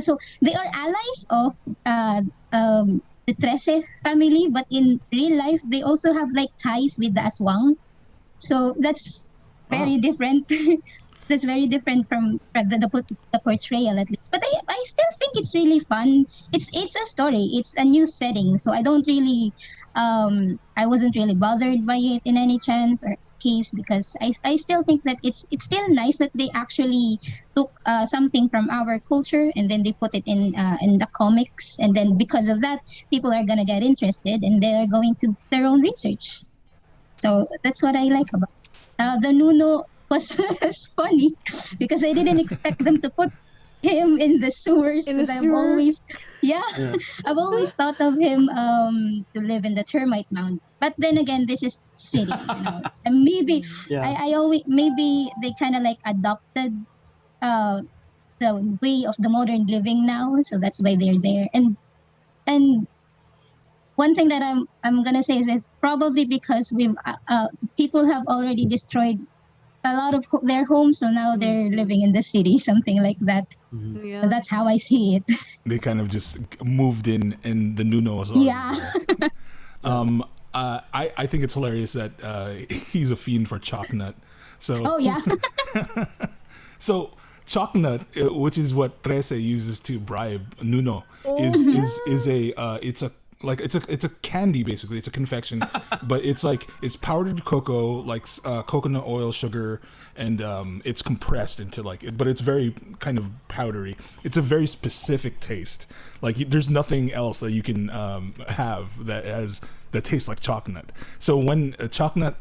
so they are allies of the Trese family, but in real life they also have like ties with the Aswang. So that's very different. That's very different from the portrayal, at least. But I still think it's really fun. It's a story. It's a new setting, so I don't really I wasn't really bothered by it in any chance or case, because I still think that it's still nice that they actually took something from our culture and then they put it in the comics, and then because of that people are gonna get interested and they are going to do their own research. So that's what I like about the Nuno was funny because I didn't expect them to put him in the sewers. In the I've sewer? always, I've always thought of him to live in the termite mound. But then again, this is city, and maybe I always maybe they kind of like adopted the way of the modern living now, so that's why they're there. And one thing that I'm gonna say is it's probably because people have already destroyed a lot of their homes, so now they're living in the city, something like that. Yeah. So that's how I see it. They kind of just moved in the Nuno as well. Yeah. I think it's hilarious that he's a fiend for chalknut. So Oh yeah. so chalknut, which is what Trese uses to bribe Nuno, is it's a candy basically. It's a confection, but it's powdered cocoa, like coconut oil, sugar, and it's compressed into but it's very kind of powdery. It's a very specific taste. Like there's nothing else that you can have that tastes like chalknut. So when a chalknut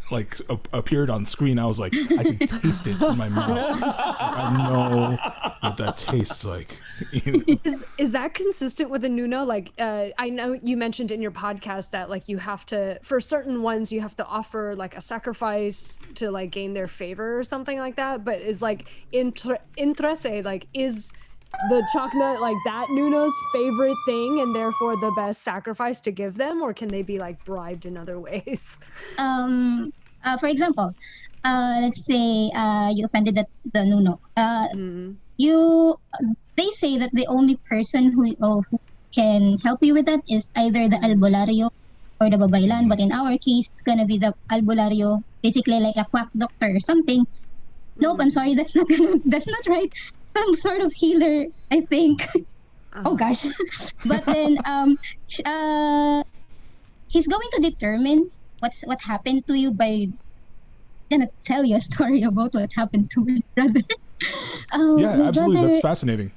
appeared on screen, I was like, I can taste it in my mouth. I know what that tastes like. Is that consistent with the Nuno? I know you mentioned in your podcast that you have to, for certain ones, you have to offer a sacrifice to gain their favor or something like that. But is in Trese, is the chalknut that Nuno's favorite thing and therefore the best sacrifice to give them, or can they be bribed in other ways? For example, let's say you offended the Nuno. They say that the only person who can help you with that is either the albularyo or the babaylan, but in our case, it's gonna be the albularyo, basically like a quack doctor or something. Nope, I'm sorry, that's not that's not right. Some sort of healer, I think. Oh gosh, but then he's going to determine what happened to you by gonna tell you a story about what happened to my brother. Yeah, My absolutely. brother, That's fascinating.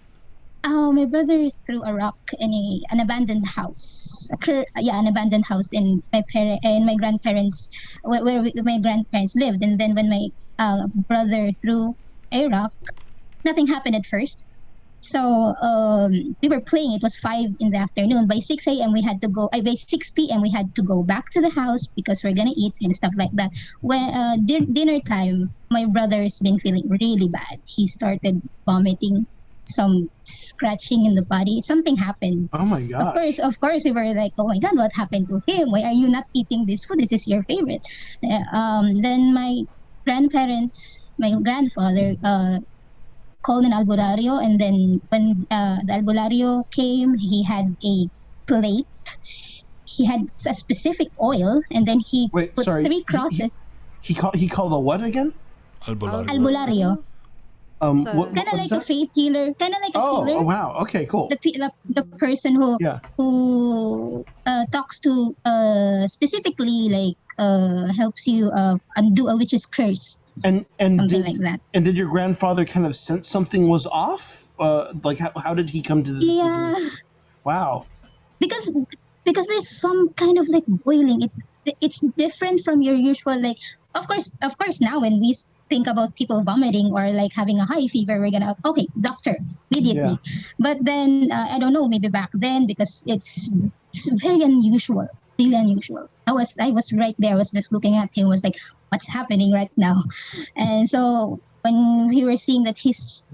my brother threw a rock in an abandoned house. An abandoned house in my grandparents, where my grandparents lived. And then when my brother threw a rock, nothing happened at first. So we were playing. It was 5 in the afternoon. By 6 a.m. we had to go. By 6 p.m. we had to go back to the house because we're gonna eat and stuff like that. When dinner time, my brother's been feeling really bad. He started vomiting, some scratching in the body. Something happened. Oh my gosh. Of course, we were like, oh my god, what happened to him? Why are you not eating this food? This is your favorite. Then my grandfather called an albularyo, and then when the albularyo came, he had a plate. He had a specific oil, and then he put 3 crosses. He called a what again? Albularyo. What Kind of is like that? a faith healer. Kind of like a healer. Oh wow. Okay, cool. The person who talks to specifically like helps you undo a witch's curse. And Something like that. And did your grandfather kind of sense something was off? Like how did he come to the decision? Yeah, Wow. because there's some kind of like boiling. It's different from your usual, like, of course now when we think about people vomiting or like having a high fever, we're gonna, okay, doctor immediately. Yeah. But then I don't know, maybe back then, because it's very unusual, really unusual. I was right there. I was just looking at him. Was like, what's happening right now? And so when we were seeing that he's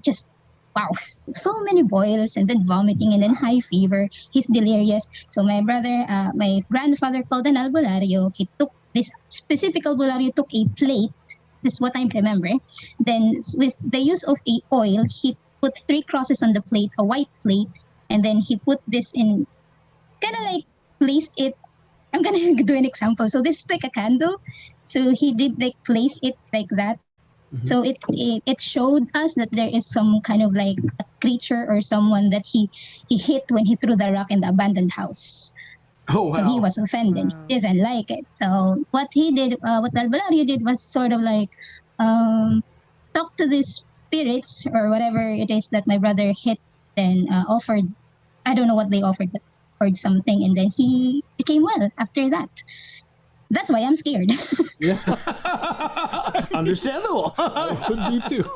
just, wow, so many boils and then vomiting and then high fever. He's delirious. So my grandfather called an albularyo. He took this specific albularyo, took a plate. This is what I remember. Then with the use of a oil, he put 3 crosses on the plate, a white plate, and then he put this in, kind of like placed it. I'm gonna do an example. So this is like a candle. So he did like place it like that. Mm-hmm. So it showed us that there is some kind of like a creature or someone that he hit when he threw the rock in the abandoned house. Oh wow. So he was offended. Wow. He doesn't like it. So what he did, what Albularyo did, was sort of like talk to these spirits or whatever it is that my brother hit, then offered, I don't know what they offered, but offered something, and then he became well after that. That's why I'm scared. Yeah. Understandable. It could be too.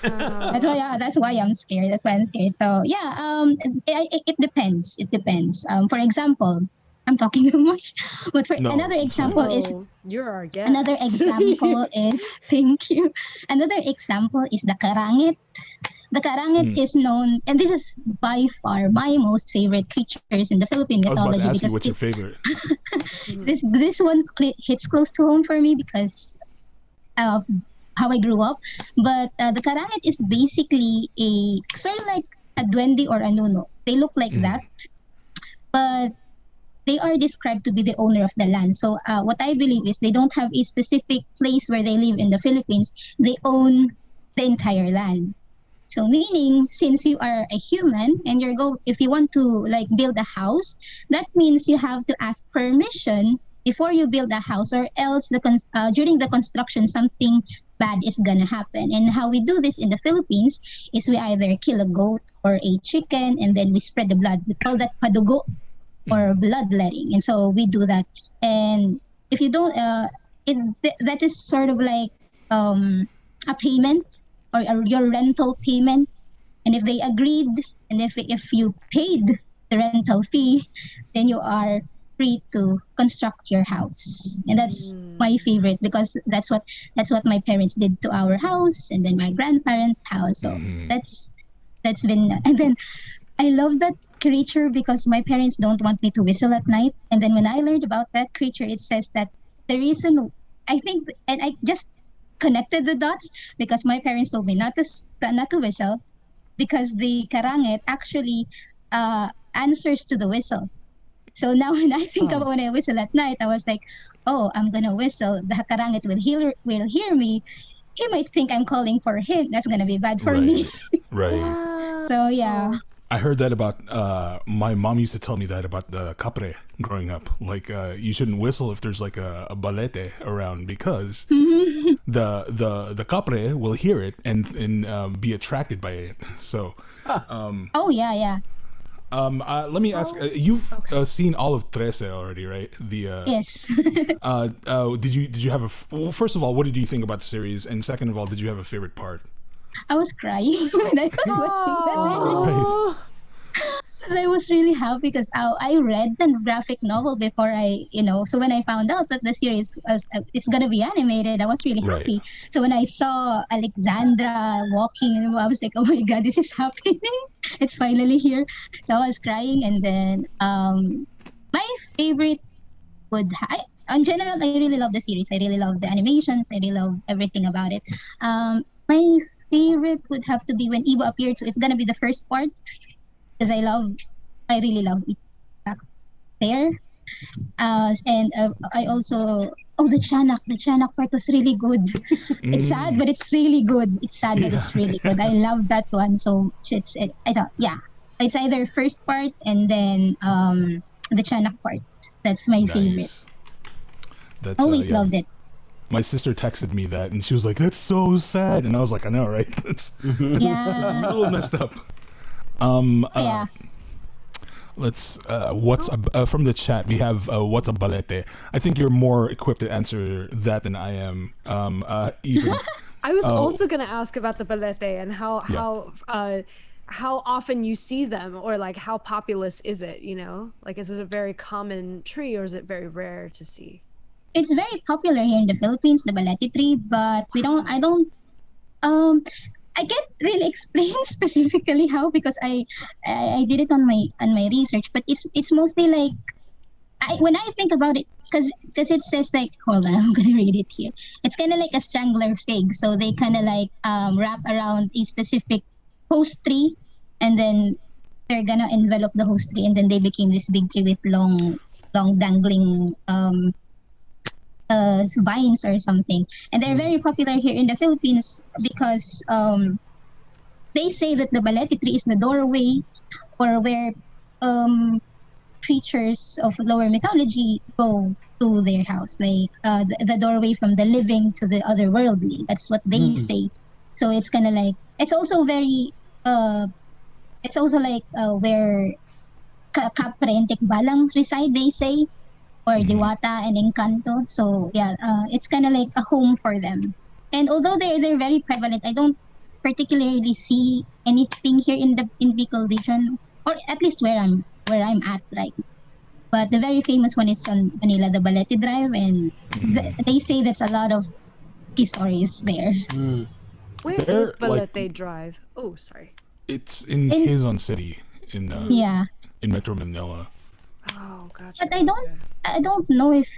That's why I'm scared. So yeah, it depends. It depends. For example, I'm talking too much, but for No, another it's fine. example is You're our guest. Another example is, thank you. Another example is the karangit. The karangit is known, and this is by far my most favorite creatures in the Philippine I was about mythology, to ask you because what's your favorite. this one hits close to home for me because of how I grew up. But the karangit is basically a sort of like a duende or a nuno. They look like that, but they are described to be the owner of the land. So what I believe is they don't have a specific place where they live in the Philippines. They own the entire land. So meaning, since you are a human and if you want to like build a house, that means you have to ask permission before you build a house, or else during the construction something bad is gonna happen. And how we do this in the Philippines is we either kill a goat or a chicken, and then we spread the blood. We call that padugo, or bloodletting. And so we do that. And if you don't, that is sort of like a payment, or your rental payment. And if they agreed, and if you paid the rental fee, then you are free to construct your house. And that's my favorite, because that's what my parents did to our house, and then my grandparents' house. So that's been. And then I love that creature because my parents don't want me to whistle at night. And then when I learned about that creature, it says that the reason, I think, and I just connected the dots, because my parents told me not to whistle, because the karangit actually answers to the whistle. So now when I think about when I whistle at night, I was like, oh, I'm gonna whistle. The hakarangit will hear me. He might think I'm calling for him. That's gonna be bad for me. Right. So yeah. I heard that about my mom used to tell me that about the capre growing up. Like you shouldn't whistle if there's like a balete around because the capre will hear it and be attracted by it. So Oh yeah. let me ask you've seen all of Trese already, right? The Yes. did you have well, first of all, what did you think about the series, and second of all, did you have a favorite part? I was crying when I was watching the series. Right. Because I was really happy because I read the graphic novel before so when I found out that the series it's gonna be animated, I was really Right. happy. So when I saw Alexandra walking, I was like, oh my god, this is happening. It's finally here. So I was crying, and then my favorite in general, I really love the series. I really love the animations. I really love everything about it. My favorite would have to be when Evo appeared. So it's gonna be the first part because I really love it back there. And I also the Chanak part was really good. It's sad, but it's really good. It's sad, but it's really good. I love that one. So I thought, yeah, it's either first part and then the Chanak part. That's my favorite. That's Always loved it. My sister texted me that, and she was like, "That's so sad," and I was like, "I know, right? It's Yeah. a little messed up." Yeah. Let's what's from the chat. We have what's a balete. I think you're more equipped to answer that than I am. Even I was also going to ask about the balete and how often you see them, or like how populous is it? You know, like is it a very common tree, or is it very rare to see? It's very popular here in the Philippines, the balete tree, but I can't really explain specifically how, because I did it on my research, but it's mostly like when I think about it, because it says like, hold on, I'm gonna read it here. It's kind of like a strangler fig, so they kind of like wrap around a specific host tree, and then they're gonna envelop the host tree, and then they became this big tree with long dangling vines or something. And they're very popular here in the Philippines because they say that the balete tree is the doorway, or where creatures of lower mythology go to their house, like the doorway from the living to the otherworldly. That's what they say. So it's kind of like, it's also very it's also like where Kapre and Tikbalang reside, they say, or Diwata and Encanto. So yeah, it's kind of like a home for them. And although they're very prevalent, I don't particularly see anything here in Bicol region, or at least where I'm at right now. But the very famous one is on Manila, the Balete Drive, and they say that's a lot of key stories there. Where is Balete Drive? Oh, sorry. It's in Quezon City in Metro Manila. Oh, gotcha. But I don't know if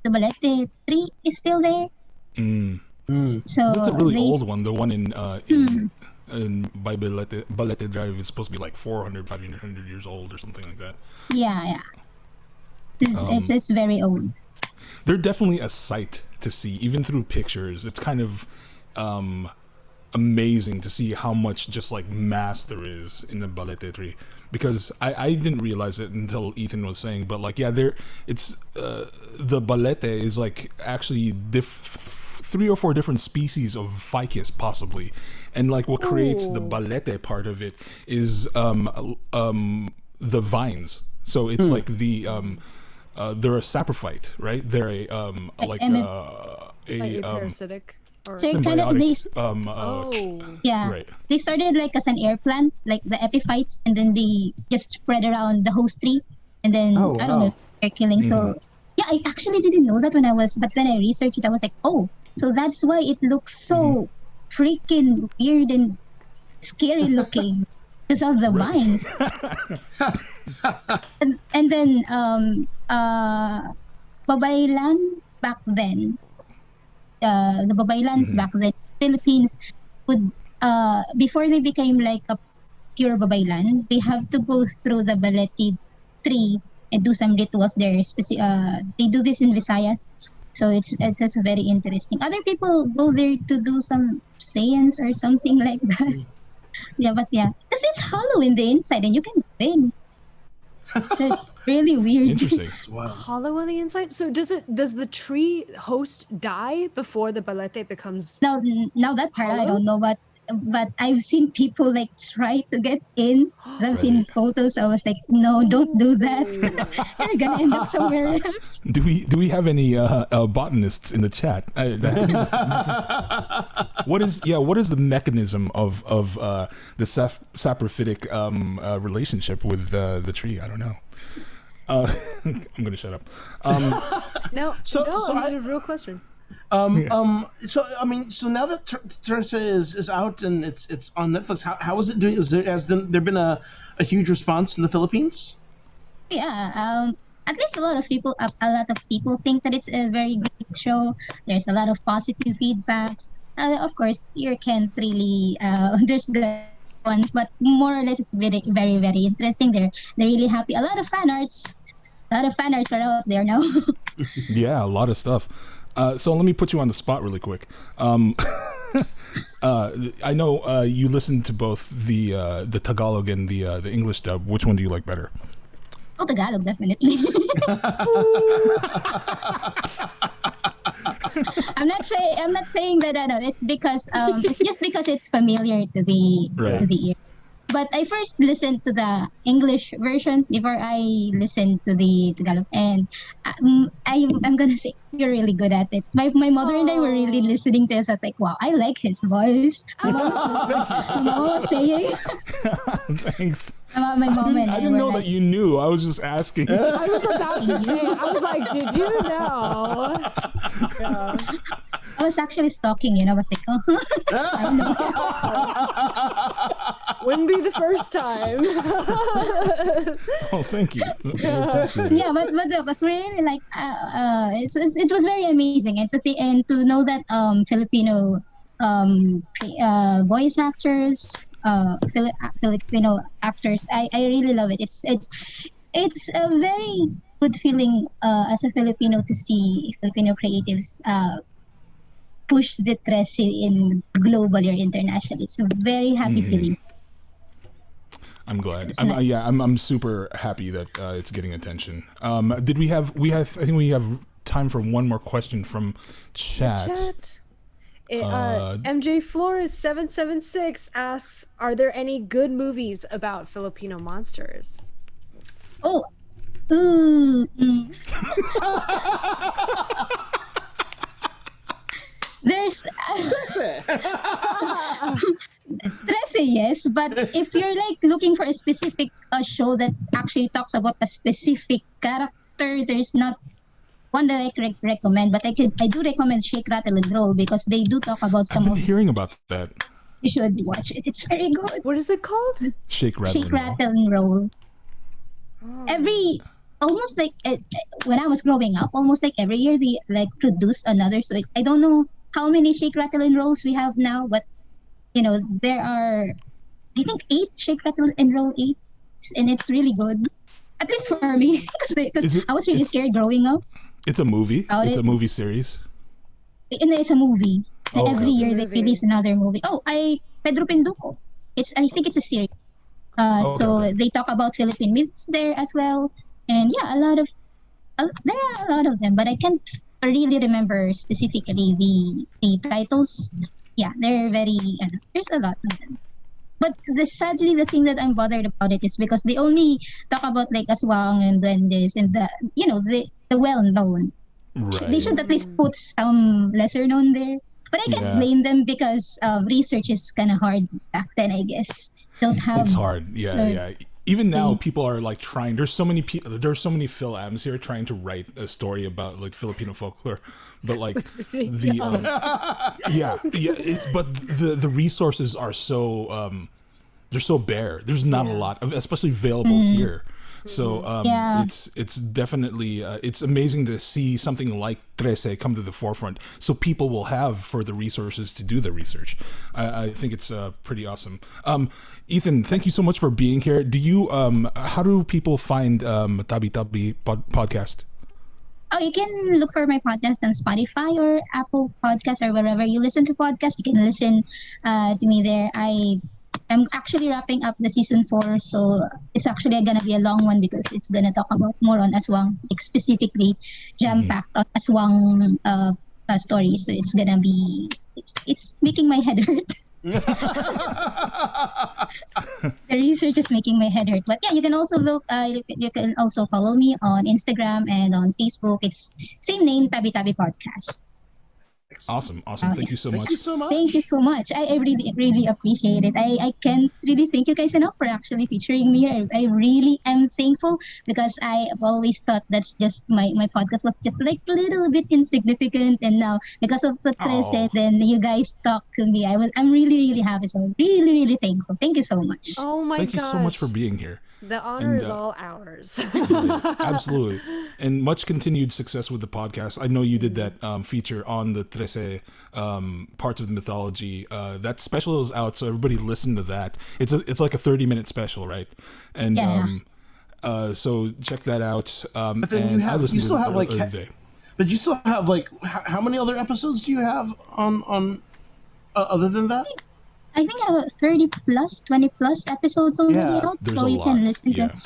the Balete tree is still there. So it's a really old one. The one in by Balete Drive is supposed to be like 400, 500 years old or something like that. Yeah. It's very old. They're definitely a sight to see, even through pictures. It's kind of amazing to see how much just like mass there is in the balete tree, because I didn't realize it until Ethan was saying, but like it's the balete is like actually 3 or 4 different species of ficus possibly, and like what creates the balete part of it is the vines. So it's like the they're a saprophyte, right? They're a parasitic. Or they're kind of right. They started like as an air plant, like the epiphytes, and then they just spread around the host tree, and then I don't know if they're killing. So yeah, I actually didn't know that but then I researched it. I was like, oh, so that's why it looks so freaking weird and scary looking because of the vines. and then Babaylan back then. The Babaylans back then, Philippines would before they became like a pure Babaylan, they have to go through the balete tree and do some rituals there. They do this in Visayas, so it's just very interesting. Other people go there to do some seance or something like that. Yeah, but yeah, because it's hollow in the inside and you can go in. So it's really weird. Interesting. Hollow on the inside. So does the tree host die before the balete becomes? Now that part I don't know, but I've seen people like try to get in. I've seen photos. I was like, no, don't do that. You're gonna end up somewhere else. Do we have any botanists in the chat? What is the mechanism of the saprophytic relationship with the tree? I don't know. I'm gonna shut up. It's a real question. So I mean, so now that Trese is out and it's on Netflix, how is it doing? Has there been a huge response in the Philippines? Yeah, at least a lot of people think that it's a very great show. There's a lot of positive feedbacks. Of course, you can't really there's good ones, but more or less it's very very very interesting. They're really happy. A lot of fan arts are out there now. Yeah, a lot of stuff. So let me put you on the spot really quick. I know you listened to both the Tagalog and the English dub. Which one do you like better? Oh, Tagalog, definitely. I'm not saying that. No, it's because it's just because it's familiar to the ear. But I first listened to the English version before I listened to the Tagalog, and I'm gonna say you're really good at it. My mother and I were really listening to it. So I was like, wow, I like his voice. My mom was saying. Thanks. About my mom I didn't know that you knew. I was just asking. I was about to say. I was like, did you know? Yeah. I was actually stalking you. I was like, Wouldn't be the first time. Oh, thank you. Yeah, but it was really like it was very amazing, and to know that Filipino voice actors, Filipino actors, I really love it. It's a very good feeling as a Filipino to see Filipino creatives push the Trese in globally or internationally. It's a very happy feeling. I'm glad. I'm super happy that it's getting attention. Did we have? I think we have time for one more question from chat. MJ Flores 776 asks, "Are there any good movies about Filipino monsters?" Oh, there's Trese, yes, but if you're like looking for a specific show that actually talks about a specific character, there's not one that I could recommend. But I do recommend Shake, Rattle, and Roll because they do talk about some I've been hearing about that. You should watch it. It's very good. What is it called? Shake, Rattle, and Roll. Almost like when I was growing up, almost like every year they like produce another. So I don't know how many Shake, Rattle, and Rolls we have now, but there are, I think 8 Shake, Rattle, and Roll 8, and it's really good. At least for me, because I was really scared growing up. It's a movie. It's a movie series. And it's a movie. Oh, every year they release another movie. Pedro Pinduco. I think it's a series. They talk about Philippine myths there as well. And yeah, there are a lot of them, but I can't really remember specifically the titles. Yeah, they're very, there's a lot of them. But sadly, the thing that I'm bothered about it is because they only talk about like aswang and duendes and the well-known. Right. They should at least put some lesser known there. But I can't blame them because research is kind of hard back then, I guess. It's hard. Yeah. Even now, people are like trying. There's so many Phil-Ams here trying to write a story about like Filipino folklore, but like the resources are so they're so bare. There's not a lot, especially available here. So Yeah. it's definitely it's amazing to see something like Trese come to the forefront, so people will have further resources to do the research. I think it's pretty awesome. Ethan, thank you so much for being here. Do you how do people find Tabi Tabi podcast? Oh, you can look for my podcast on Spotify or Apple Podcasts or wherever you listen to podcasts. You can listen to me there. I'm actually wrapping up the season 4, so it's actually gonna be a long one because it's gonna talk about more on Aswang, like specifically jam-packed on Aswang stories. So it's gonna be it's making my head hurt. The research is making my head hurt, but yeah, you can also look. You can also follow me on Instagram and on Facebook. It's same name, Tabi Tabi Podcast. Awesome. Okay. Thank you so Thank much. you so much. Thank you so much. I really, really appreciate it. I can't really thank you guys enough for actually featuring me here. I really am thankful because I've always thought that's just my podcast was just like a little bit insignificant, and now because of the Trese, then you guys talk to me. I'm really, really happy. So really, really thankful. Thank you so much. Oh my Thank gosh. you so much for being here. The honor And, is all ours. Absolutely. And much continued success with the podcast. I know you did that feature on the Trese parts of the mythology. That special is out, so everybody listen to that. It's like a 30-minute special, right? And Yeah. so check that out. But then and you I have listened you to still it have like every day. but you still have like how many other episodes do you have on other than that? I think I have 30 plus, 20 plus episodes already Yeah, out, there's so a you can lot, listen yeah. to.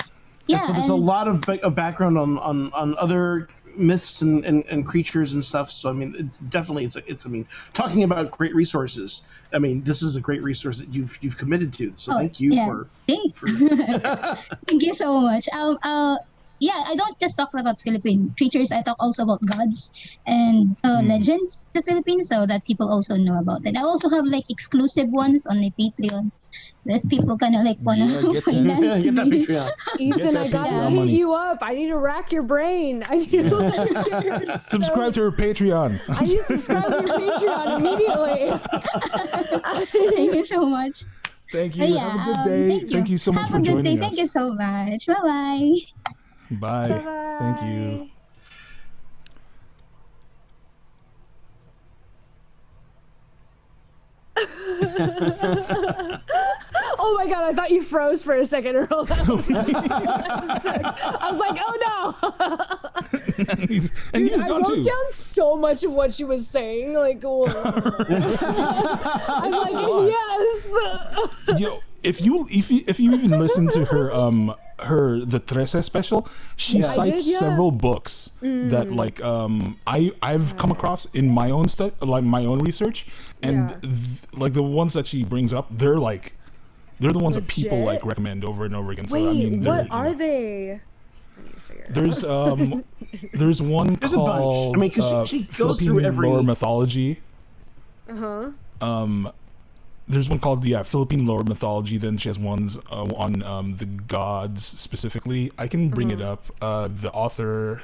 Yeah, And so there's a lot of background on other myths and creatures and stuff. So I mean, it's definitely it's I mean, talking about great resources. I mean, this is a great resource that you've committed to. So thank you for. Thanks. Thank you so much. Yeah, I don't just talk about Philippine creatures. I talk also about gods and legends to Philippines, so that people also know about it. I also have like exclusive ones on my Patreon, so if people kind of like wanna Yeah, get that. finance Get that me. Patreon. Ethan, that I gotta Patreon hit money. you up. I need to rack your brain. I need to Subscribe to her Patreon. I need to subscribe to your Patreon immediately. Thank you so much. Thank you. Yeah, Have a good day. Thank you so much Have for a good joining day. us. Thank you so much. Bye bye. Bye. Bye-bye. Thank you. Oh my god, I thought you froze for a second, Earl. I was like, oh no. And he's I gone wrote too. down so much of what she was saying. Like, whoa. I'm like, yes. Yo, if you even listen to her the Trese special, she cites did, yeah. several books that like I've come across in my own stuff, like my own research, and Yeah. like the ones that she brings up, they're the ones that people Legit? like recommend over and over again. So Wait, I mean, they're, what you are know, they? I need to figure it out. there's one There's a bunch. called I mean, 'cause she goes through Filipino every- Lore Mythology. There's one called Philippine Lore Mythology. Then she has ones on the gods specifically. I can bring it up. The author,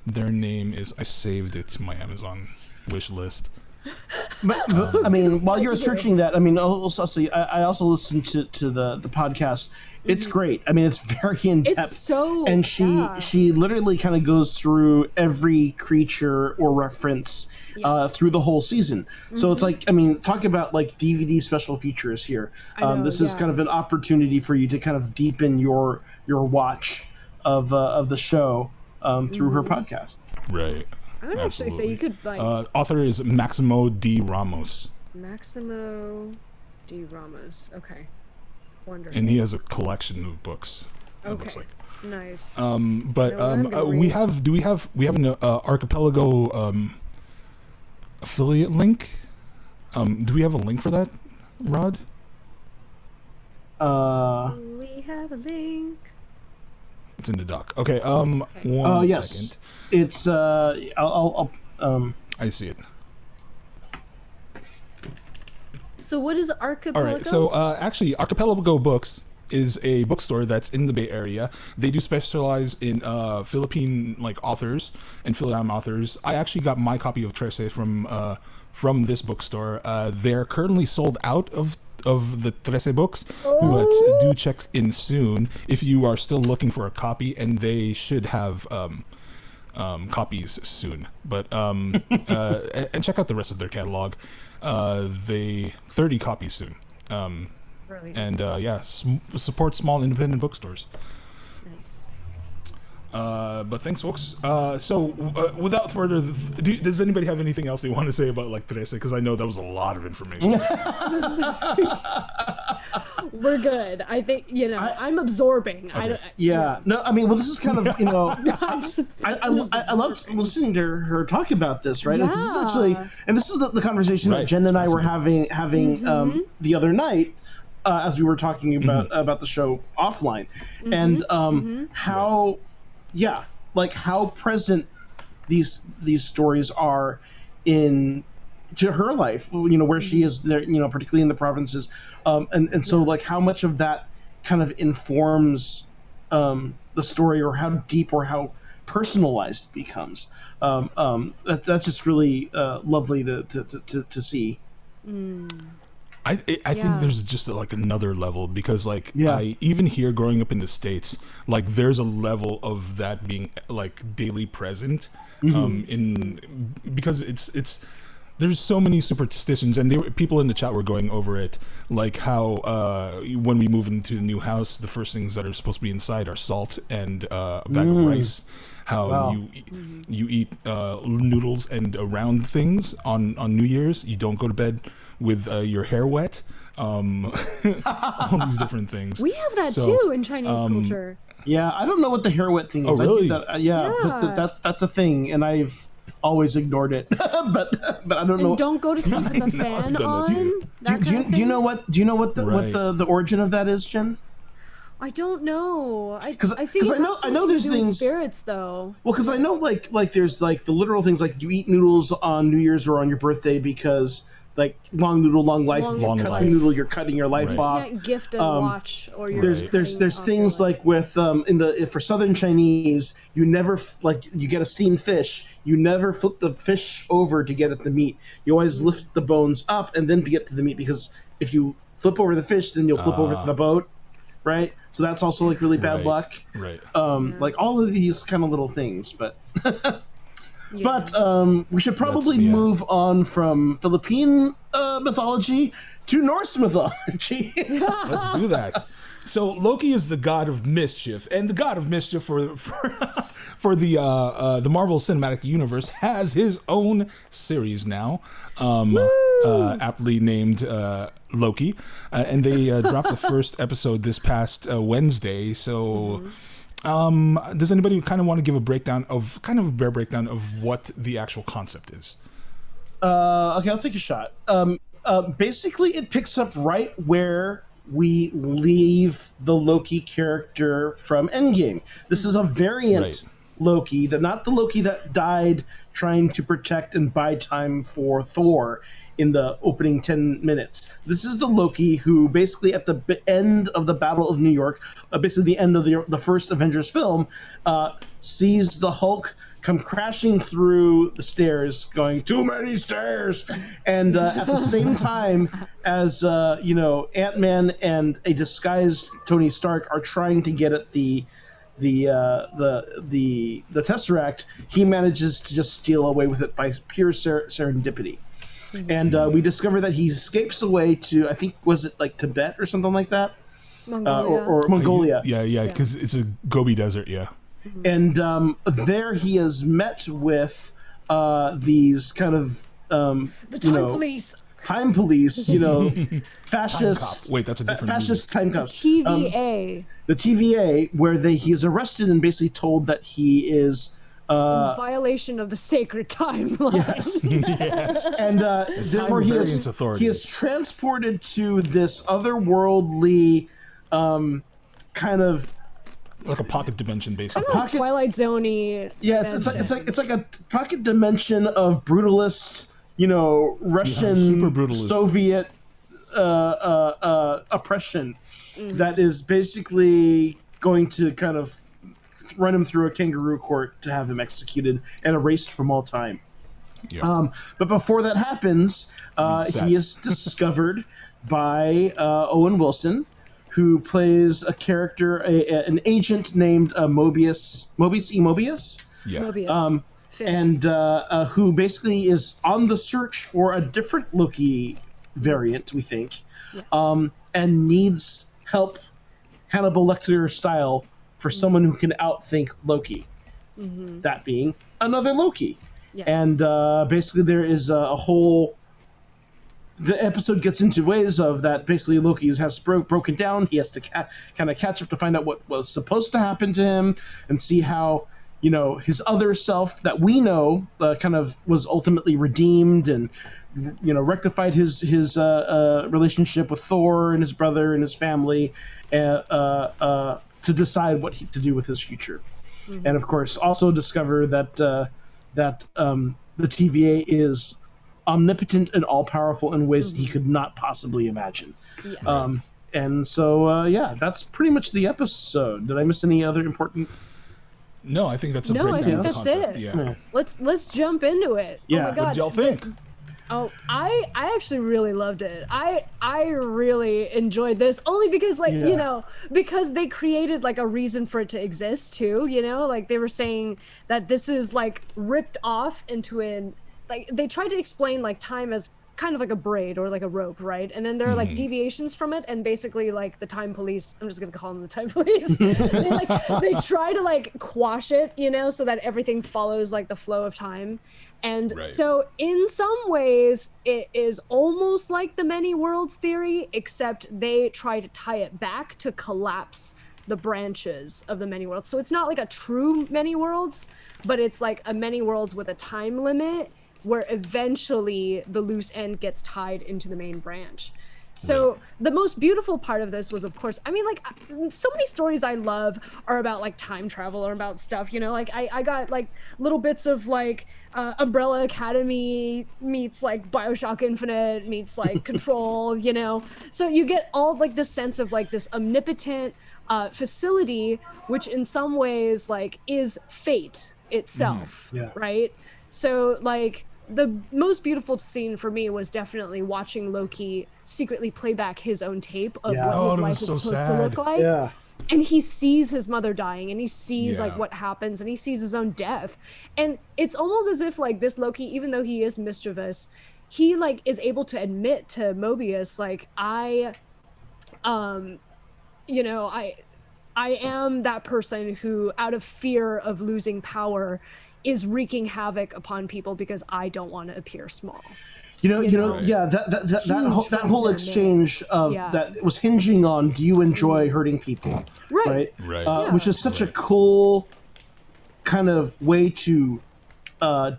their name is, I saved it to my Amazon wish list. But I mean, while you're searching that, I mean, I also listened to the podcast. It's great. I mean, it's very in depth. It's so and she literally kind of goes through every creature or reference through the whole season. So it's like, I mean, talk about like DVD special features here. know, This is yeah. kind of an opportunity for you to kind of deepen your watch of the show through her podcast. Right. I would actually say you could like Author is Maximo D. Ramos, Maximo D. Ramos. Okay. Wonderful. and he has a collection of books. It looks Okay. like. Nice. But No, I'm gonna we read. have an Archipelago affiliate link. Do we have a link for that, Rod? We have a link. It's in the doc. Okay. One Yes, second. it's I'll I see it. So what is All Archipelago? right. So actually, Archipelago Books is a bookstore that's in the Bay Area. They do specialize in Philippine like authors and Philippine authors. I actually got my copy of Trese from this bookstore. They're currently sold out of of the Trese books, but do check in soon if you are still looking for a copy, and they should have copies soon. But and check out the rest of their catalog. They 30 copies soon. And support small independent bookstores. Nice. But thanks, folks. Without further, does anybody have anything else they want to say about like Trese? Because I know that was a lot of information. We're good. I think I'm absorbing. Okay. This is kind of I loved listening to her talk about this, right? Yeah. This is actually, and this is the conversation that Jen and I were having the other night. As we were talking about the show offline, and how present these stories are to her life, where she is there, particularly in the provinces, so like how much of that kind of informs the story, or how deep or how personalized it becomes. That's just really lovely to see. I think there's just like another level, because I even here growing up in the States, like there's a level of that being like daily present, because it's there's so many superstitions, and people in the chat were going over it, like how when we move into a new house, the first things that are supposed to be inside are salt and a bag of rice. How you eat noodles and round things on New Year's. You don't go to bed with your hair wet. All these different things. We have that too in Chinese culture. Yeah, I don't know what the hair wet thing is. Oh, really? But that's a thing, and I've always ignored it. but I don't know. And don't go to sleep with the fan on. Do you know what the origin of that is, Jen? I don't know. I know there's things spirits though. Well, because I know like there's like the literal things, like you eat noodles on New Year's or on your birthday because like long noodle, long life. Long cut life. The noodle, you're cutting your life off. You can't gift a watch or your. There's things like with for Southern Chinese, you never you get a steamed fish. You never flip the fish over to get at the meat. You always lift the bones up and then get to the meat, because if you flip over the fish, then you'll flip over the boat. Right, so that's also like really bad luck. Right. Like all of these kind of little things, but we should probably move on from Philippine mythology to Norse mythology. Let's do that. So Loki is the god of mischief, and the god of mischief for the Marvel Cinematic Universe has his own series now, aptly named Loki, and they dropped the first episode this past Wednesday. So, does anybody kind of want to give a bare breakdown of what the actual concept is? Okay, I'll take a shot. Basically, it picks up right where we leave the Loki character from Endgame. This is a variant Loki, not the Loki that died trying to protect and buy time for Thor in the opening 10 minutes. This is the Loki who basically at the end of the Battle of New York, basically the end of the first Avengers film, sees the Hulk come crashing through the stairs, going, "Too many stairs!" And at the same time as Ant-Man and a disguised Tony Stark are trying to get at the Tesseract, he manages to just steal away with it by pure serendipity. And we discover that he escapes away to, I think, was it like Tibet or something like that? Mongolia. Or Mongolia. Yeah, because it's a Gobi Desert, yeah. And there he is met with these kind of, police. Time police, fascist. Wait, that's a different fascist time cops. TVA. The TVA, where he is arrested and basically told that he is in violation of the sacred timeline. Yes. And therefore he is transported to this otherworldly kind of like a pocket dimension, basically. Twilight Zone-y. Yeah, it's like a pocket dimension of brutalist, Russian, super brutalist. Soviet oppression that is basically going to kind of run him through a kangaroo court to have him executed and erased from all time. Yeah. But before that happens, he is discovered by Owen Wilson, who plays a character, an agent named Mobius. Yeah. Mobius. And who basically is on the search for a different Loki variant, we think, Yes. and needs help, Hannibal Lecter style, for someone who can outthink Loki. That being another Loki. Yes. And basically there is a whole... The episode gets into ways of that basically Loki has broken down. He has to kind of catch up to find out what was supposed to happen to him and see how, his other self that we know kind of was ultimately redeemed and, rectified his relationship with Thor and his brother and his family to decide what to do with his future. And of course, also discover that the TVA is omnipotent and all-powerful in ways that he could not possibly imagine. Yes. And so, that's pretty much the episode. Did I miss any other important... No, I think that's a No, I breakdown think of the that's concept. it. Yeah. Let's jump into it. Yeah. Oh my What god. What did y'all think? Oh, I actually really loved it. I really enjoyed this only because because they created like a reason for it to exist too, like they were saying that this is like ripped off into they tried to explain like time as kind of like a braid or like a rope, right? And then there are like deviations from it, and basically like the time police, I'm just gonna call them the time police, they try to like quash it, so that everything follows like the flow of time. And so in some ways it is almost like the many worlds theory, except they try to tie it back to collapse the branches of the many worlds. So it's not like a true many worlds, but it's like a many worlds with a time limit where eventually the loose end gets tied into the main branch. So the most beautiful part of this was, of course, I mean, like so many stories I love are about like time travel or about stuff, like I got like little bits of like Umbrella Academy meets like BioShock Infinite meets like Control, so you get all like this sense of like this omnipotent facility, which in some ways like is fate itself, right? So like the most beautiful scene for me was definitely watching Loki secretly play back his own tape of what his life is supposed to look like. Yeah. And he sees his mother dying, and he sees like what happens, and he sees his own death. And it's almost as if like this Loki, even though he is mischievous, he like is able to admit to Mobius, like, I am that person who, out of fear of losing power, is wreaking havoc upon people because I don't want to appear small. That whole exchange of that was hinging on, do you enjoy hurting people? Right. Which is such a cool kind of way to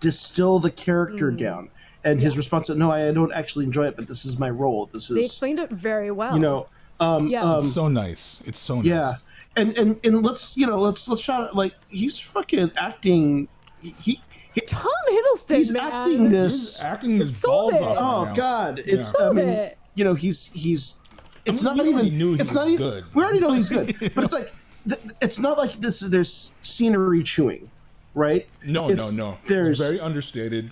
distill the character down. And his response to, no, I don't actually enjoy it, but this is my role. They explained it very well. It's so nice. It's so nice. Yeah. And let's shout out, like, he's fucking acting. Tom Hiddleston, he's man. acting this. He's acting his balls off. Oh now. God, it's Sold it. He's. It's not we already even. knew he It's was not even. good. We already know he's good, but it's like it's not like this. There's scenery chewing, right? No. There's it's very understated.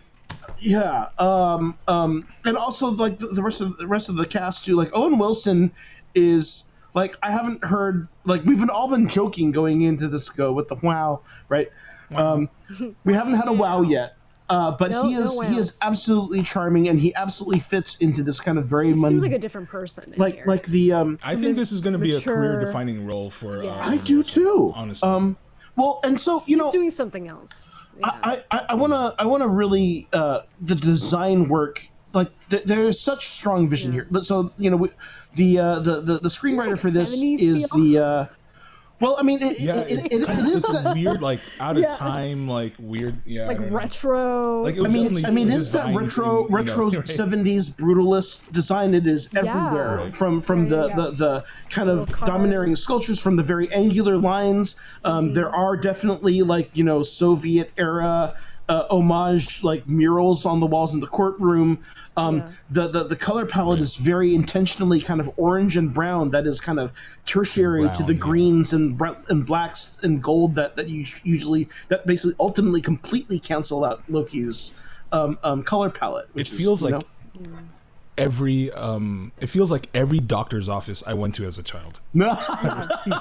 Yeah. And also like the rest of the cast too. Like Owen Wilson is. Like, I haven't heard, like, we've all been joking going into this go with the wow, right? We haven't had a wow yet, but he is absolutely charming, and he absolutely fits into this kind of very seems like a different person. Like the I think this is going to be a mature- career-defining role for. I do too. Honestly, well, and so he's doing something else. Yeah. I wanna really the design work. Like there is such strong vision here. So the screenwriter for this 70s is feel. Well, I mean, it is it's that weird, like out of time, like weird, like retro. Like, I mean, it's that retro 70s brutalist design. It is everywhere, from the kind of domineering sculptures, from the very angular lines. There are definitely like Soviet era homage like murals on the walls in the courtroom. The color palette is very intentionally kind of orange and brown. That is kind of tertiary to the greens and blacks and gold that basically ultimately completely cancel out Loki's color palette. It feels like every it feels like every doctor's office I went to as a child. No.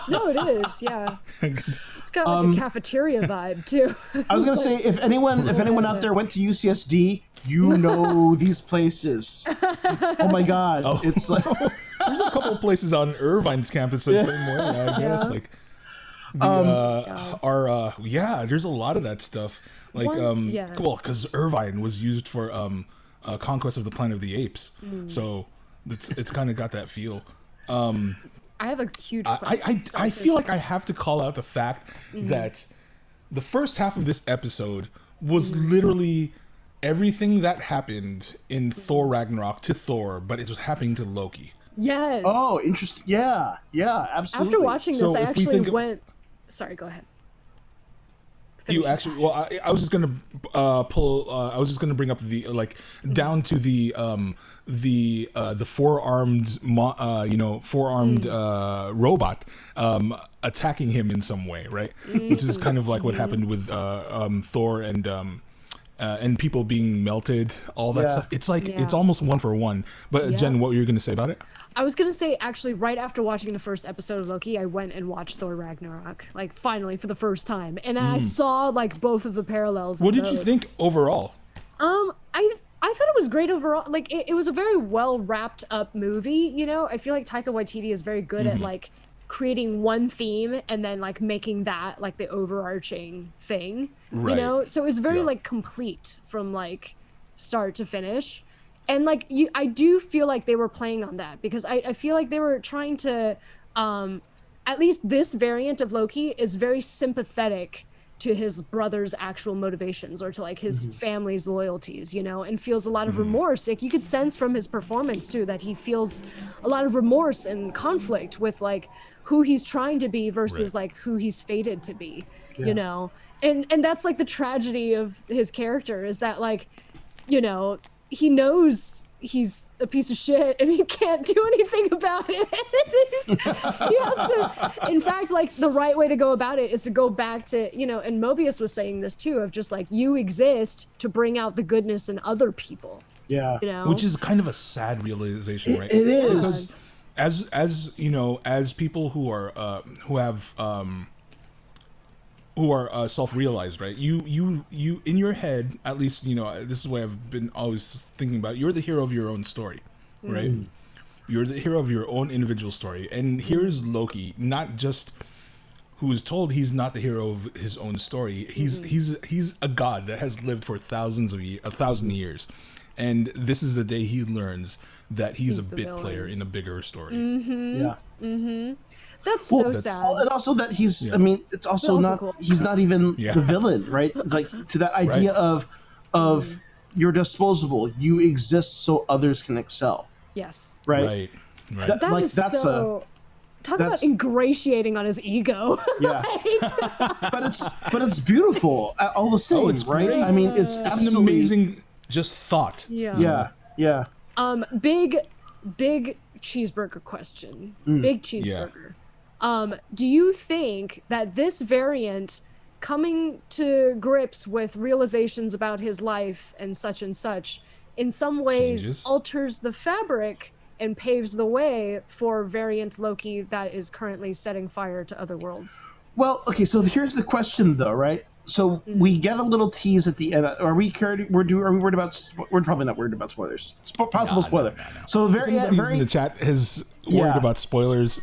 No, it is. Yeah, it's got like a cafeteria vibe too. I was gonna say, if anyone out there went to UCSD, you know these places. Oh my God, it's like There's a couple of places on Irvine's campus the same way, I guess. Like, there's a lot of that stuff. Like, well, because Irvine was used for Conquest of the Planet of the Apes, so it's kind of got that feel. I have a huge question. I feel like I have to call out the fact that the first half of this episode was literally everything that happened in Thor Ragnarok to Thor, but it was happening to Loki. Yes. oh, interesting. Yeah, absolutely. After watching this, So I if we actually think of- went. Sorry, go ahead. You Finish. actually, well, I was just gonna pull. I was just gonna bring up the down to the four-armed, robot attacking him in some way, right? Which is kind of like what happened with Thor and people being melted, all that stuff. It's like it's almost one for one. But Jen, what were you gonna say about it? I was gonna say, actually, right after watching the first episode of Loki, I went and watched Thor Ragnarok, like finally for the first time, and then I saw like both of the parallels. What did you think overall? I thought it was great overall. Like it was a very well wrapped up movie. You know, I feel like Taika Waititi is very good at like creating one theme and then like making that like the overarching thing. Right. You know, so it was very like complete from like start to finish. And like I do feel like they were playing on that because I feel like they were trying to at least this variant of Loki is very sympathetic to his brother's actual motivations or to like his family's loyalties, you know, and feels a lot of remorse. Like you could sense from his performance too that he feels a lot of remorse and conflict with like who he's trying to be versus like who he's fated to be, you know. And that's like the tragedy of his character is that like, you know, he knows he's a piece of shit and he can't do anything about it. He has to, in fact, like the right way to go about it is to go back to, you know, and Mobius was saying this too, of just like, you exist to bring out the goodness in other people. Yeah. You know? Which is kind of a sad realization, right? It is. Because as you know, as people who are self-realized, right? You in your head, at least, you know, this is what I've been always thinking about. You're the hero of your own story, right? You're the hero of your own individual story. And here's Loki, not just who is told he's not the hero of his own story. He's a god that has lived for 1,000 years, and this is the day he learns that he's a bit villain. player in a bigger story. Yeah. That's so sad. And also that he's, I mean, it's also not, cool. he's not even the villain, right? It's like to that idea of you're disposable. You exist so others can excel. Yes. Right. Right. That like is that's so... Talk about ingratiating on his ego. Yeah. but it's beautiful all the same, it's right? great. I mean, it's It's absolutely an amazing just thought. Yeah. Yeah. Big cheeseburger question. Big cheeseburger. Do you think that this variant coming to grips with realizations about his life and such in some ways Changes. alters the fabric and paves the way for variant Loki that is currently setting fire to other worlds? Well, okay, so here's the question though, right? So we get a little tease at the end. Are we worried about? We're probably not worried about spoilers. Possible spoiler. No. So Everybody in the chat has worried about spoilers.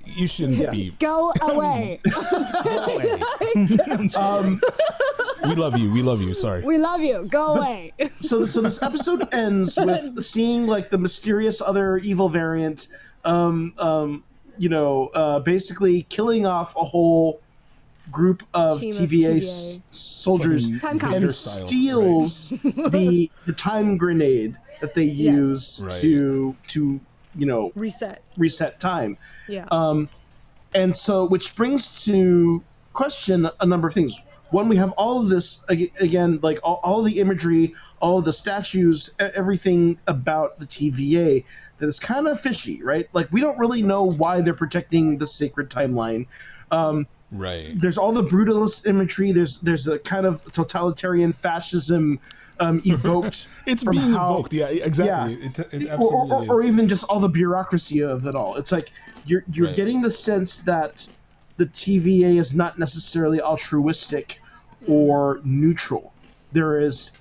You shouldn't be. Go away. We love you. We love you. Sorry. We love you. Go away. So this episode ends with seeing like the mysterious other evil variant, basically killing off a whole group of Team of TVA TVA. soldiers Time and cops. steals the time grenade that they use Right. to Reset. time. Yeah. And so, which brings to question a number of things. One, we have all of this, again, like all the imagery, all the statues, everything about the TVA that is kind of fishy, right? Like, we don't really know why they're protecting the sacred timeline. Right. There's all the brutalist imagery. There's a kind of totalitarian fascism evoked. It's from being how- evoked. Yeah, exactly. Yeah. It absolutely or is. even just all the bureaucracy of it all. It's like you're Right. getting the sense that the TVA is not necessarily altruistic or neutral. There is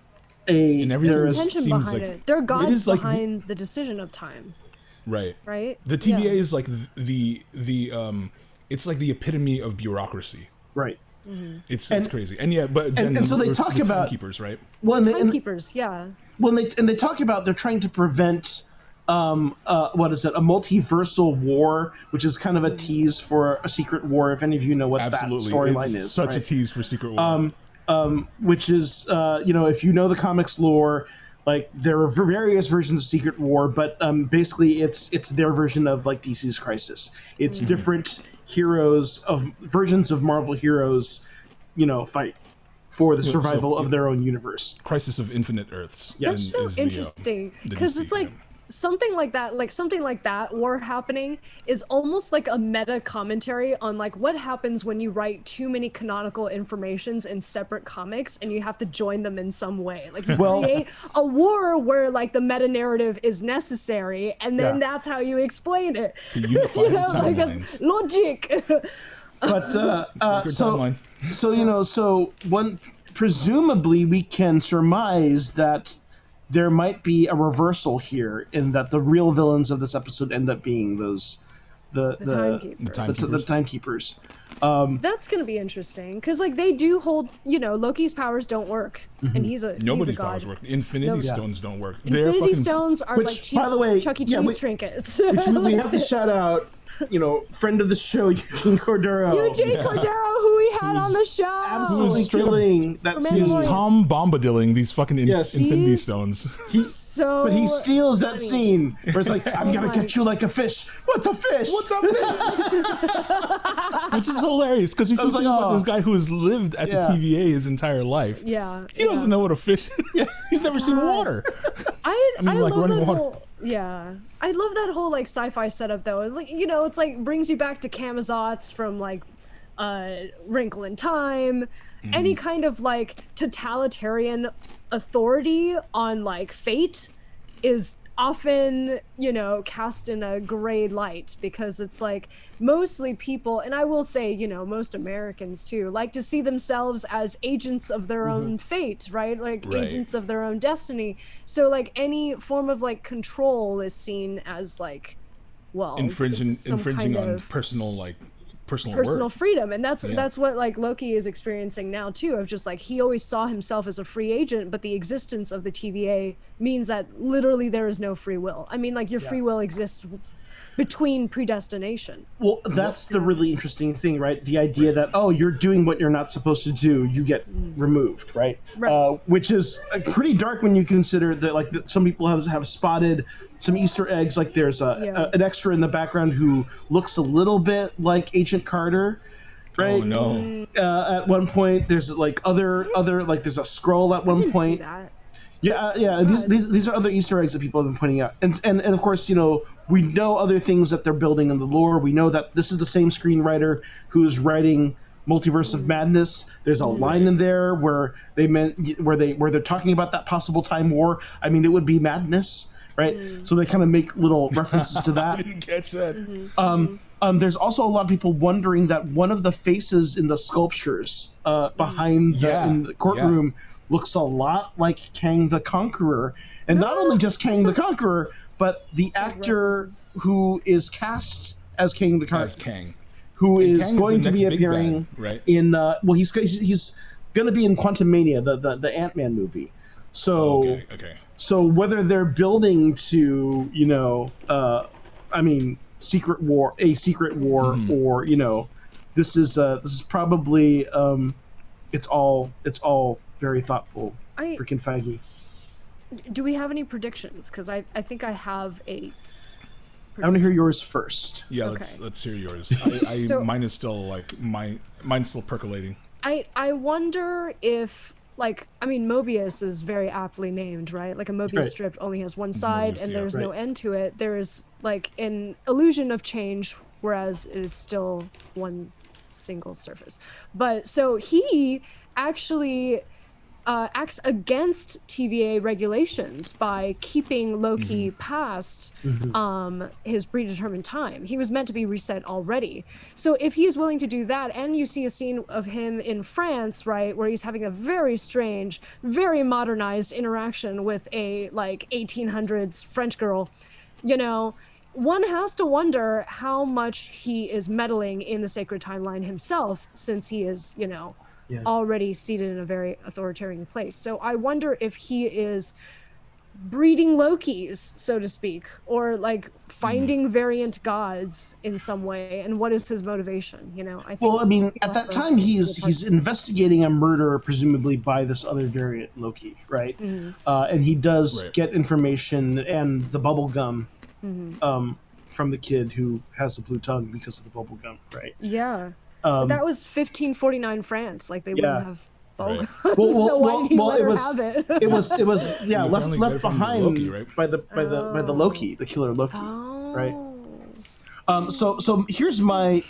And everything there There's is intention seems behind like- it. There are it gods is like behind the decision of time, right. right? The TVA Yeah. is like the it's like the epitome of bureaucracy. right. It's And- crazy. And yeah, but Jen, and so they we're talk the about- timekeepers, right? Well, and Timekeepers, yeah. they talk about they're trying to prevent what is it, a multiversal war, which is kind of a tease for a secret war, if any of you know what Absolutely. that storyline It's is. such a right? tease for Secret War. Which is if you know the comics lore, like there are various versions of Secret War, but basically it's their version of like DC's Crisis. It's different versions of Marvel heroes, fight for the survival of their own universe. Crisis of Infinite Earths. That's is so the, interesting the because DC, it's like yeah. something like that war happening is almost like a meta commentary on like what happens when you write too many canonical informations in separate comics and you have to join them in some way. Like you create a war where like the meta narrative is necessary and then Yeah. that's how you explain it. To unify the like that's timelines. logic. But Sacred timeline. so one presumably we can surmise that there might be a reversal here in that the real villains of this episode end up being those the Timekeepers. the timekeepers. That's gonna be interesting because like they do hold Loki's powers don't work and he's a Nobody's god. powers work. Infinity No. Stones don't work. They're Infinity fucking, Stones are Which, like cheap by the way, Chuck E. yeah, Cheese we- trinkets. Which we have to shout out, friend of the show, Eugene Cordero. Eugene Cordero, who we had on the show. Absolutely straight up- killing that For scene. Mandalorian. Tom Bombadilling these fucking Yes. Infinity He's- Stones. So But he steals that funny. scene where it's like, I'm gonna my- catch you like a fish. What's a fish? What's up? Which is hilarious because if you was think like, about oh. this guy who has lived at Yeah. the TVA his entire life, Yeah, he doesn't know what a fish. He's never seen water. I mean, like, love running that water. whole I love that whole like sci-fi setup though. Like it's like brings you back to Camazotz from like Wrinkle in Time. Any kind of like totalitarian authority on like fate is often cast in a gray light because it's like mostly people, and I will say most Americans too, like to see themselves as agents of their own fate, right? Like Right. agents of their own destiny. So like any form of like control is seen as like infringing this is some infringing kind on of personal personal worth. freedom, and that's Yeah. that's what like Loki is experiencing now too, of just like he always saw himself as a free agent, but the existence of the TVA means that literally there is no free will. I mean, like your free will exists between predestination. Well, that's the really interesting thing, right? The idea that, you're doing what you're not supposed to do, you get removed, right? Right. Which is pretty dark when you consider that, like, some people have spotted some Easter eggs. Like, there's an extra in the background who looks a little bit like Agent Carter, right? Oh no! At one point, there's like other like there's a scroll at I one didn't point. see that. Yeah. These are other Easter eggs that people have been pointing out, and of course, we know other things that they're building in the lore. We know that this is the same screenwriter who's writing Multiverse of Madness. There's a line in there where they're talking about that possible time war. I mean, it would be madness, right? So they kind of make little references to I that. didn't catch that. There's also a lot of people wondering that one of the faces in the sculptures behind in the courtroom looks a lot like Kang the Conqueror. And not only just Kang the Conqueror, but the actor references. who is cast as Kang the As Conqueror, Kang. who And is Kang is going the to be next big appearing bad, right? in he's going to be in Quantumania, the Ant-Man movie. So Okay. so whether they're building to, secret war, or this is probably it's all very thoughtful. Freaking Feige. Do we have any predictions? Because I think I have a. I want to hear yours first. Yeah, Okay. let's hear yours. So- Mine is still mine's still percolating. I wonder if Mobius is very aptly named, right? Like a Mobius Right. strip only has one side Mobius, and yeah. there's no Right. end to it. There's like an illusion of change, whereas it is still one single surface. But so he actually acts against TVA regulations by keeping Loki past his predetermined time. He was meant to be reset already. So if he's willing to do that, and you see a scene of him in France, right, where he's having a very strange, very modernized interaction with a like 1800s French girl, you know, one has to wonder how much he is meddling in the sacred timeline himself, since he is, you know, already seated in a very authoritarian place. So I wonder if he is breeding Lokis, so to speak, or like finding variant gods in some way, and what is his motivation, you know? I think Well, I mean, at that time, he's investigating a murder, presumably by this other variant Loki, right? And he does get information and the bubble gum from the kid who has the blue tongue because of the bubble gum, right? Yeah. That was 1549 France. Like they wouldn't have. Right. So why did he let her have it? It was left from behind Loki, right? by the Loki, the killer Loki, right? So here's my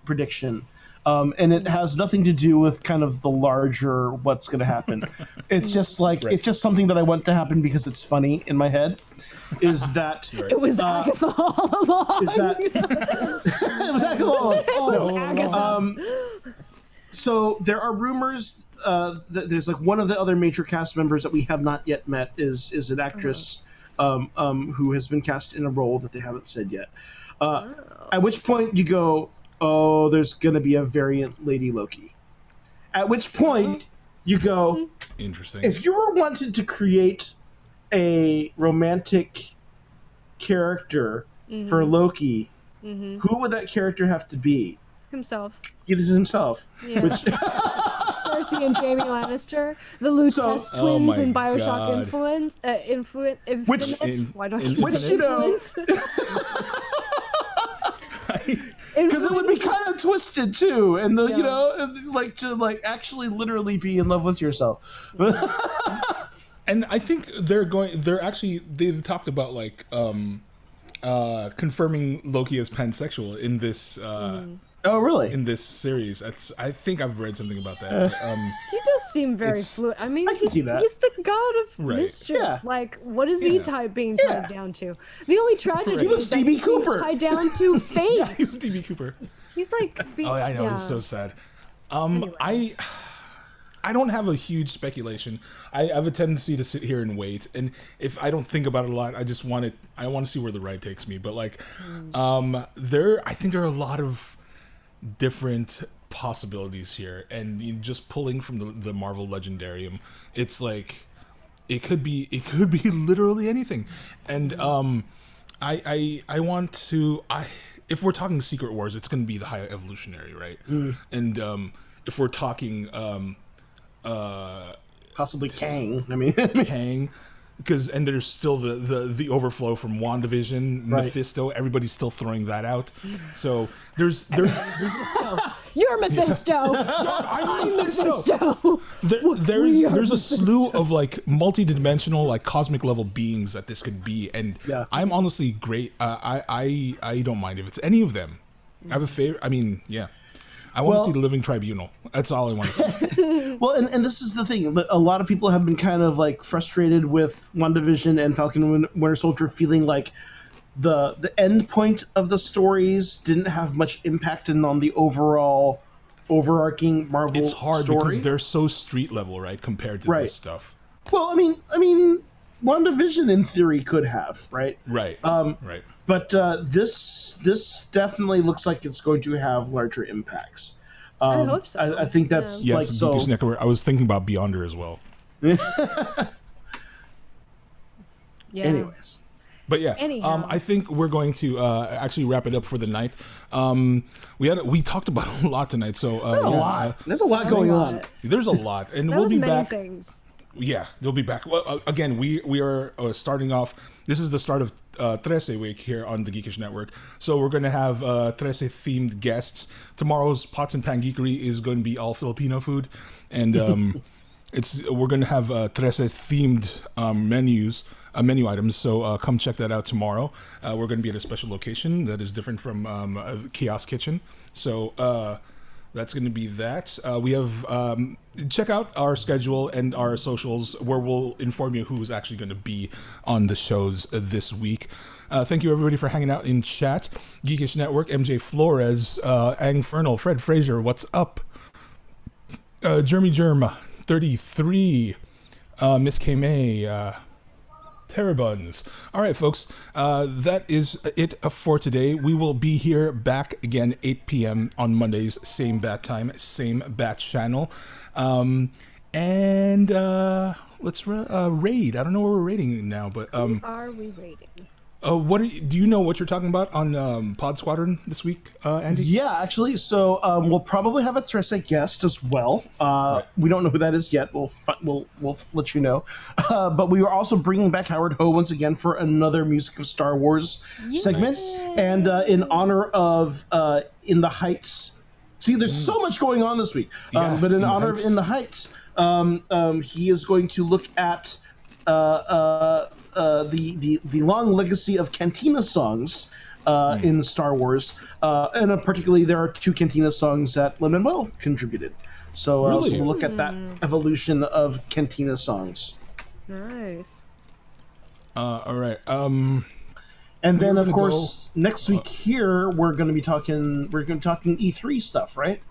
prediction. And it has nothing to do with kind of the larger what's going to happen. It's just like it's just something that I want to happen because it's funny in my head. Is that it was Agatha all along? Is that it was Agatha all along? So there are rumors that there's like one of the other major cast members that we have not yet met is an actress who has been cast in a role that they haven't said yet. At which point you go, oh, there's going to be a variant Lady Loki. At which point you go, interesting. If you were wanted to create a romantic character for Loki, who would that character have to be? Himself. It is himself. Yeah. Which Cersei and Jaime Lannister, the Luchess twins in Bioshock Infinite. Why don't I keep saying Influence? Because it would be kind of twisted too, and you know, like to actually literally be in love with yourself. And I think they've talked about like confirming Loki as pansexual in this Oh, really? in this series. I think I've read something about that. He does seem very fluid. I mean, I can see that. he's the god of Right. mischief. Yeah. Like, what is he being tied down to? The only tragedy He was is that D.B. he's Cooper. tied down to fate. He's D.B. Cooper. He's like, Oh, I know. It's so sad. I don't have a huge speculation. I have a tendency to sit here and wait, and if I don't think about it a lot, I want to see where the ride takes me. But like, I think there are a lot of different possibilities here, and just pulling from the Marvel Legendarium, it's like it could be literally anything. And if we're talking Secret Wars, it's going to be the High Evolutionary, right? And if we're talking Possibly Kang. I mean, Kang, and there's still the overflow from WandaVision, Mephisto. Everybody's still throwing that out. So there's You're Mephisto. I'm Mephisto. There's a slew of like multi-dimensional, like cosmic level beings that this could be, and I'm honestly great. I don't mind if it's any of them. I have a favorite. I mean, yeah. I want to see the Living Tribunal. That's all I want to see. Well, and this is the thing. A lot of people have been kind of like frustrated with WandaVision and Falcon and Winter Soldier, feeling like the end point of the stories didn't have much impact on the overall overarching Marvel It's hard story. because they're so street level, right, compared to this stuff. Well, I mean, WandaVision in theory could have, right? Right. Right. But this definitely looks like it's going to have larger impacts. I hope so. I think that's like so. Geekish Network. I was thinking about Beyonder as well. Anyways. But yeah, I think we're going to actually wrap it up for the night. We talked about a lot tonight, so There's a lot going on. There's a lot, and That we'll was be many back. things. Yeah, they'll be back. Well, again, we are starting off. This is the start of Trese week here on the Geekish Network. So we're going to have Trese themed guests. Tomorrow's Pots and PanGeekery is going to be all Filipino food, and we're going to have Trese themed menus. menu items. So come check that out tomorrow. We're going to be at a special location that is different from Kiosk Kitchen. So that's going to be that. We have check out our schedule and our socials where we'll inform you who's actually going to be on the shows this week. Thank you everybody for hanging out in chat. Geekish Network, MJ Flores, Ang Fernal, Fred Fraser, what's up? Jeremy Germ, 33, Miss K May, Terrabuns. All right, folks, that is it for today. We will be here back again 8 p.m. on Mondays, same bat time, same bat channel. And let's raid. I don't know where we're raiding now, but Who are we rating? Do you know what you're talking about on Pod Squadron this week, Andy? Yeah, actually. So we'll probably have a Trese guest as well. Right. We don't know who that is yet. We'll let you know. But we are also bringing back Howard Ho once again for another Music of Star Wars segment, and in honor of In the Heights. See, there's so much going on this week. But in honor of In the Heights, he is going to look at the long legacy of Cantina songs in Star Wars, and particularly there are 2 Cantina songs that Lin-Manuel contributed. So, Really? so we'll look at that evolution of Cantina songs. Nice. All right. And then, of gonna course, next week here we're going to be talking E3 stuff, right?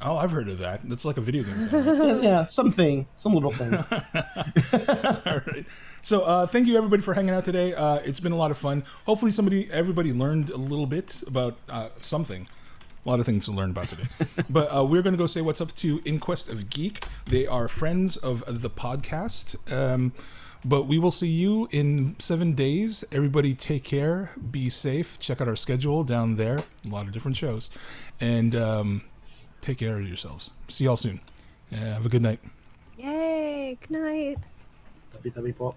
Oh, I've heard of that. That's like a video game thing. Yeah, some little thing. All right. So thank you everybody for hanging out today. It's been a lot of fun. Hopefully everybody learned a little bit about something. A lot of things to learn about today. But we're going to go say what's up to In Quest of Geek. They are friends of the podcast. But we will see you in 7 days. Everybody take care. Be safe. Check out our schedule down there. A lot of different shows. And take care of yourselves. See y'all soon. Have a good night. Yay! Good night. Tabi Tabi po.